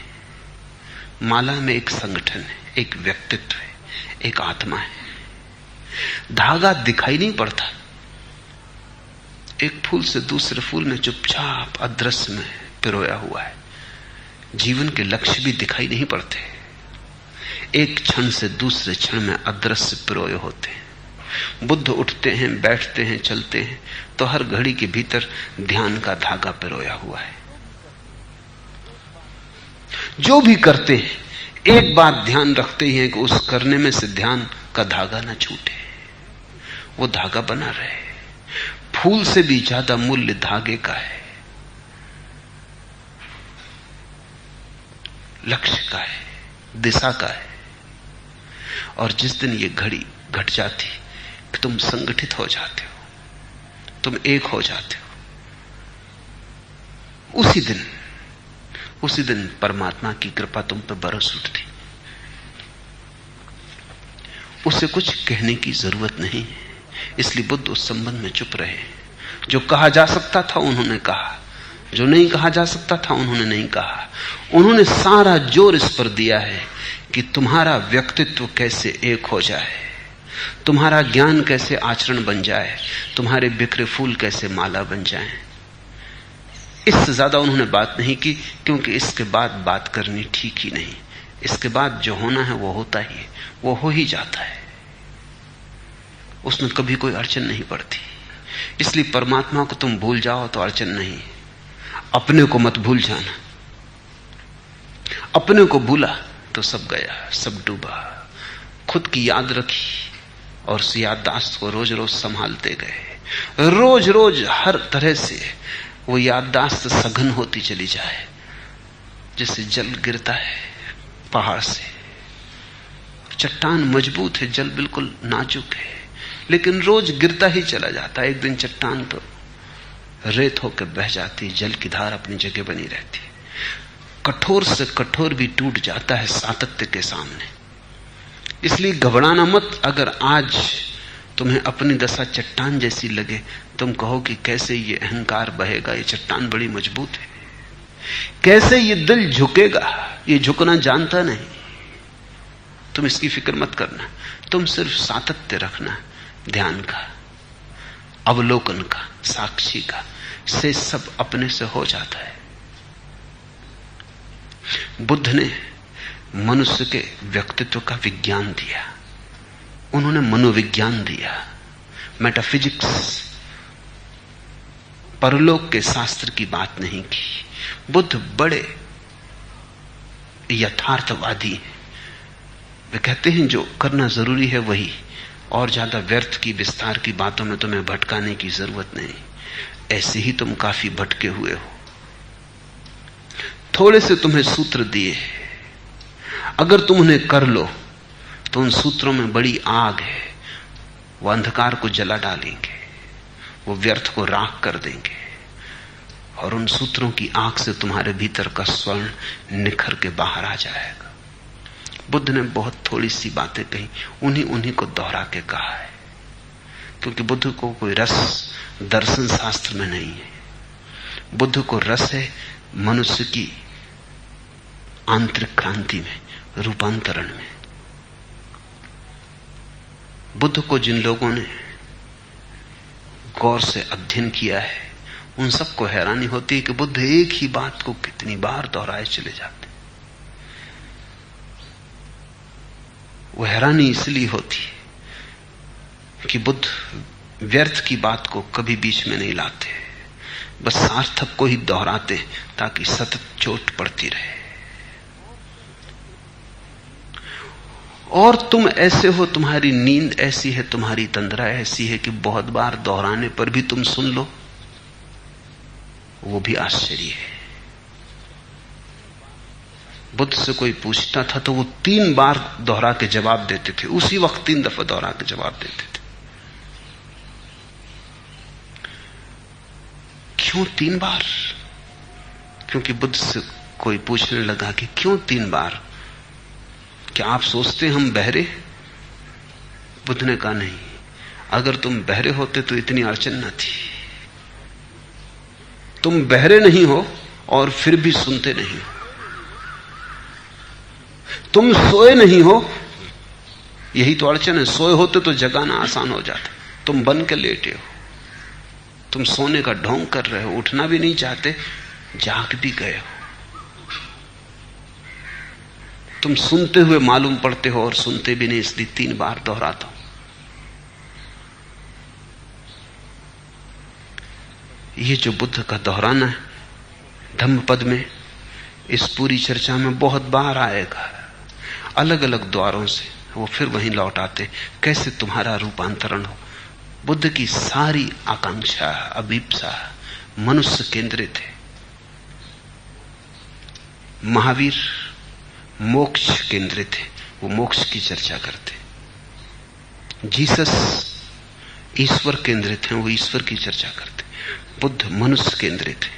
माला में एक संगठन है, एक व्यक्तित्व है, एक आत्मा है। धागा दिखाई नहीं पड़ता। एक फूल से दूसरे फूल में चुपचाप अदृश्य में पिरोया हुआ है। जीवन के लक्ष्य भी दिखाई नहीं पड़ते, एक क्षण से दूसरे क्षण में अदृश्य पिरोए होते हैं। बुद्ध उठते हैं, बैठते हैं, चलते हैं तो हर घड़ी के भीतर ध्यान का धागा पिरोया हुआ है। जो भी करते हैं एक बात ध्यान रखते ही हैं कि उस करने में से ध्यान का धागा ना छूटे, वो धागा बना रहे। फूल से भी ज्यादा मूल्य धागे का है, लक्ष्य का है, दिशा का है। और जिस दिन ये घड़ी घट जाती कि तुम संगठित हो जाते हो, तुम एक हो जाते हो, उसी दिन परमात्मा की कृपा तुम पे बरस उठती। उसे कुछ कहने की जरूरत नहीं है, इसलिए बुद्ध उस संबंध में चुप रहे। जो कहा जा सकता था उन्होंने कहा, जो नहीं कहा जा सकता था उन्होंने नहीं कहा। उन्होंने सारा जोर इस पर दिया है कि तुम्हारा व्यक्तित्व कैसे एक हो जाए, तुम्हारा ज्ञान कैसे आचरण बन जाए, तुम्हारे बिखरे फूल कैसे माला बन जाएं। इससे ज्यादा उन्होंने बात नहीं की, क्योंकि इसके बाद बात करनी ठीक ही नहीं। इसके बाद जो होना है वो होता ही है, वो हो ही जाता है, उसमें कभी कोई अड़चन नहीं पड़ती। इसलिए परमात्मा को तुम भूल जाओ तो अड़चन नहीं, अपने को मत भूल जाना। अपने को भूला तो सब गया, सब डूबा। खुद की याद रखी और उस याददाश्त को रोज रोज संभालते गए। रोज रोज हर तरह से वो याददाश्त सघन होती चली जाए, जैसे जल गिरता है पहाड़ से। चट्टान मजबूत है, जल बिल्कुल नाजुक है, लेकिन रोज गिरता ही चला जाता है। एक दिन चट्टान तो रेत होकर बह जाती, जल की धार अपनी जगह बनी रहती। कठोर से कठोर भी टूट जाता है सातत्य के सामने। इसलिए घबराना मत। अगर आज तुम्हें अपनी दशा चट्टान जैसी लगे, तुम कहो कि कैसे ये अहंकार बहेगा, ये चट्टान बड़ी मजबूत है, कैसे ये दिल झुकेगा, ये झुकना जानता नहीं। तुम इसकी फिक्र मत करना, तुम सिर्फ सातत्य रखना, ध्यान का, अवलोकन का, साक्षी का, से सब अपने से हो जाता है। बुद्ध ने मनुष्य के व्यक्तित्व का विज्ञान दिया, उन्होंने मनोविज्ञान दिया, मेटाफिजिक्स, परलोक के शास्त्र की बात नहीं की। बुद्ध बड़े यथार्थवादी हैं। वे कहते हैं जो करना जरूरी है वही, और ज्यादा व्यर्थ की विस्तार की बातों में तुम्हें भटकाने की जरूरत नहीं। ऐसे ही तुम काफी भटके हुए हो। थोड़े से तुम्हें सूत्र दिए, अगर तुम उन्हें कर लो तो उन सूत्रों में बड़ी आग है, वो अंधकार को जला डालेंगे, वो व्यर्थ को राख कर देंगे, और उन सूत्रों की आग से तुम्हारे भीतर का स्वर्ण निखर के बाहर आ जाएगा। बुद्ध ने बहुत थोड़ी सी बातें कही, उन्हीं को दोहरा के कहा है, क्योंकि बुद्ध को कोई रस दर्शन शास्त्र में नहीं है। बुद्ध को रस है मनुष्य की आंतरिक क्रांति में, रूपांतरण में। बुद्ध को जिन लोगों ने गौर से अध्ययन किया है, उन सबको हैरानी होती है कि बुद्ध एक ही बात को कितनी बार दोहराए चले जाते। वो हैरानी इसलिए होती है कि बुद्ध व्यर्थ की बात को कभी बीच में नहीं लाते, बस सार्थक को ही दोहराते ताकि सतत चोट पड़ती रहे। और तुम ऐसे हो, तुम्हारी नींद ऐसी है, तुम्हारी तंद्रा ऐसी है कि बहुत बार दोहराने पर भी तुम सुन लो, वो भी आश्चर्य है। बुद्ध से कोई पूछता था तो वो 3 बार दोहरा के जवाब देते थे, उसी वक्त 3 दफा दोहरा के जवाब देते थे। क्यों 3 बार? क्योंकि बुद्ध से कोई पूछने लगा कि क्यों 3 बार, क्या आप सोचते हम बहरे? बुद्ध ने कहा नहीं, अगर तुम बहरे होते तो इतनी अड़चन न थी। तुम बहरे नहीं हो और फिर भी सुनते नहीं हो, तुम सोए नहीं हो, यही तो अड़चन है। सोए होते तो जगाना आसान हो जाता, तुम बन के लेटे हो, तुम सोने का ढोंग कर रहे हो, उठना भी नहीं चाहते, जाग भी गए हो। तुम सुनते हुए मालूम पड़ते हो और सुनते भी नहीं, इसलिए 3 बार दोहराता हूं। ये जो बुद्ध का दोहराना है धम्मपद में, इस पूरी चर्चा में बहुत बार आएगा। अलग अलग द्वारों से वो फिर वहीं लौट आते, कैसे तुम्हारा रूपांतरण हो। बुद्ध की सारी आकांक्षा, अभीप्सा मनुष्य केंद्रित है। महावीर मोक्ष केंद्रित है, वो मोक्ष की चर्चा करते। जीसस ईश्वर केंद्रित है, वो ईश्वर की चर्चा करते। बुद्ध मनुष्य केंद्रित है।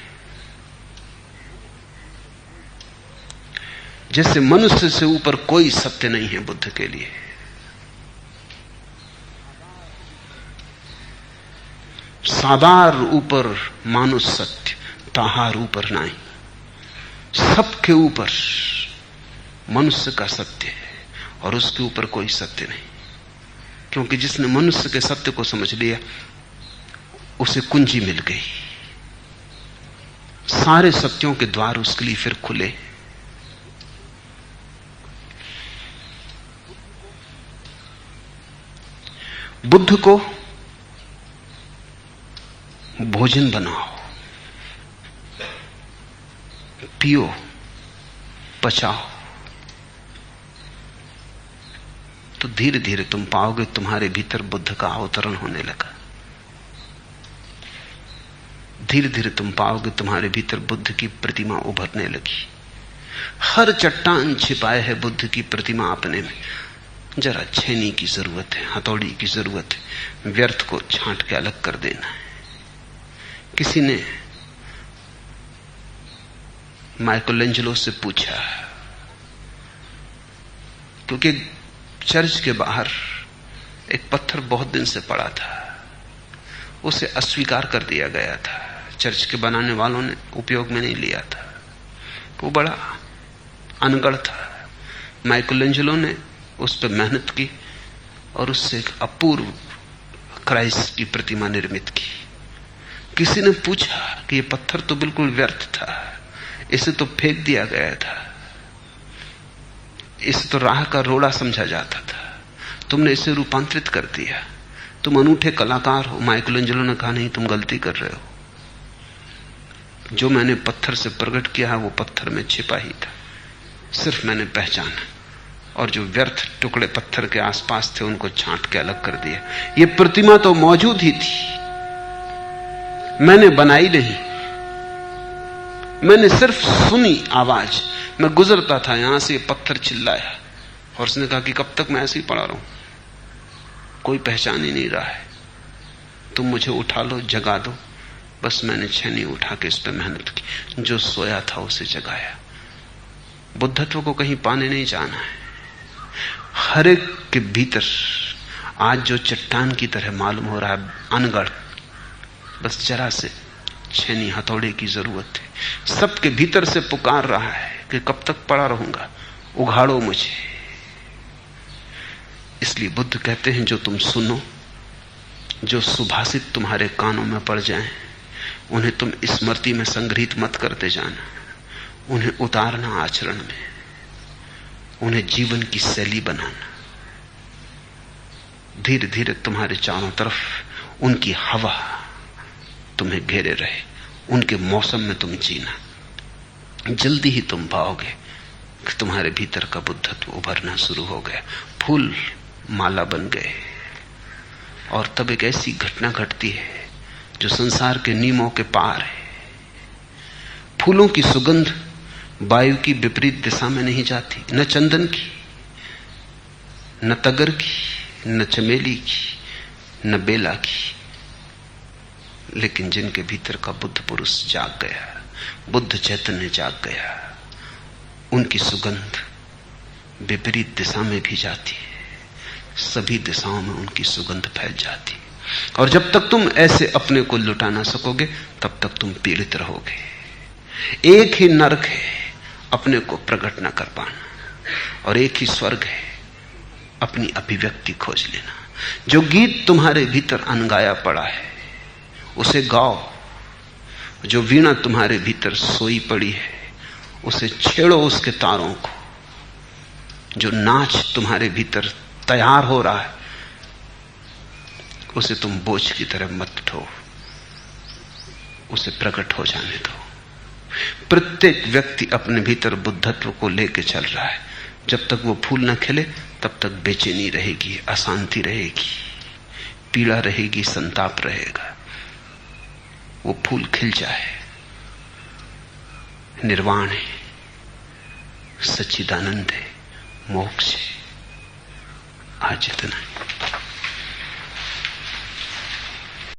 जैसे मनुष्य से ऊपर कोई सत्य नहीं है बुद्ध के लिए। सादार ऊपर मानुष सत्य, ताहार ऊपर नहीं। सबके ऊपर मनुष्य का सत्य है और उसके ऊपर कोई सत्य नहीं, क्योंकि जिसने मनुष्य के सत्य को समझ लिया उसे कुंजी मिल गई। सारे सत्यों के द्वार उसके लिए फिर खुले। बुद्ध को भोजन बनाओ, पियो, पचाओ, तो धीरे धीरे तुम पाओगे तुम्हारे भीतर बुद्ध का अवतरण होने लगा। धीरे धीरे तुम पाओगे तुम्हारे भीतर बुद्ध की प्रतिमा उभरने लगी। हर चट्टान छिपाए है बुद्ध की प्रतिमा अपने में। जरा छेनी की जरूरत है, हथौड़ी की जरूरत है, व्यर्थ को छांट के अलग कर देना है। किसी ने माइकलएंजेलो से पूछा, क्योंकि चर्च के बाहर एक पत्थर बहुत दिन से पड़ा था, उसे अस्वीकार कर दिया गया था। चर्च के बनाने वालों ने उपयोग में नहीं लिया था, वो बड़ा अनगढ़ था। माइकलएंजेलो ने उस पर मेहनत की और उससे एक अपूर्व क्राइस्ट की प्रतिमा निर्मित की। किसी ने पूछा कि यह पत्थर तो बिल्कुल व्यर्थ था, इसे तो फेंक दिया गया था, इसे तो राह का रोड़ा समझा जाता था, तुमने इसे रूपांतरित कर दिया, तुम अनूठे कलाकार हो। माइकलएंजेलो ने कहा, नहीं, तुम गलती कर रहे हो। जो मैंने पत्थर से प्रकट किया है वो पत्थर में छिपा ही था, सिर्फ मैंने पहचाना, और जो व्यर्थ टुकड़े पत्थर के आसपास थे उनको छांट के अलग कर दिया। ये प्रतिमा तो मौजूद ही थी, मैंने बनाई नहीं, मैंने सिर्फ सुनी आवाज। मैं गुजरता था यहां से, ये पत्थर चिल्लाया और उसने कहा कि कब तक मैं ऐसे ही पड़ा रहूं, कोई पहचान ही नहीं रहा है, तुम मुझे उठा लो, जगा दो। बस मैंने छेनी उठा के इस पर मेहनत की, जो सोया था उसे जगाया। बुद्धत्व को कहीं पाने नहीं जाना है। हर एक के भीतर आज जो चट्टान की तरह मालूम हो रहा है अनगढ़, बस जरा से छेनी हथौड़े की जरूरत है। सबके भीतर से पुकार रहा है कि कब तक पड़ा रहूंगा, उघाड़ो मुझे। इसलिए बुद्ध कहते हैं, जो तुम सुनो, जो सुभाषित तुम्हारे कानों में पड़ जाएं, उन्हें तुम स्मृति में संग्रहित मत करते जाना, उन्हें उतारना आचरण में, उन्हें जीवन की शैली बनाना। धीरे धीरे तुम्हारे चारों तरफ उनकी हवा तुम्हें घेरे रहे, उनके मौसम में तुम जीना। जल्दी ही तुम पाओगे कि तुम्हारे भीतर का बुद्धत्व उभरना शुरू हो गया, फूल माला बन गए। और तब एक ऐसी घटना घटती है जो संसार के नियमों के पार है। फूलों की सुगंध वायु की विपरीत दिशा में नहीं जाती, न चंदन की, न तगर की, न चमेली की, न बेला की। लेकिन जिनके भीतर का बुद्ध पुरुष जाग गया, बुद्ध चैतन्य जाग गया, उनकी सुगंध विपरीत दिशा में भी जाती है, सभी दिशाओं में उनकी सुगंध फैल जाती है। और जब तक तुम ऐसे अपने को लुटा ना सकोगे तब तक तुम पीड़ित रहोगे। एक ही नरक है अपने को प्रकट न कर पाना, और एक ही स्वर्ग है अपनी अभिव्यक्ति खोज लेना। जो गीत तुम्हारे भीतर अनगाया पड़ा है उसे गाओ, जो वीणा तुम्हारे भीतर सोई पड़ी है उसे छेड़ो, उसके तारों को, जो नाच तुम्हारे भीतर तैयार हो रहा है, उसे तुम बोझ की तरह मत ढो, उसे प्रकट हो जाने दो। प्रत्येक व्यक्ति अपने भीतर बुद्धत्व को लेकर चल रहा है। जब तक वो फूल न खिले तब तक बेचैनी रहेगी, अशांति रहेगी, पीड़ा रहेगी, संताप रहेगा। वो फूल खिल जाए, निर्वाण है, सच्चिदानंद है, मोक्ष है। आज इतना है।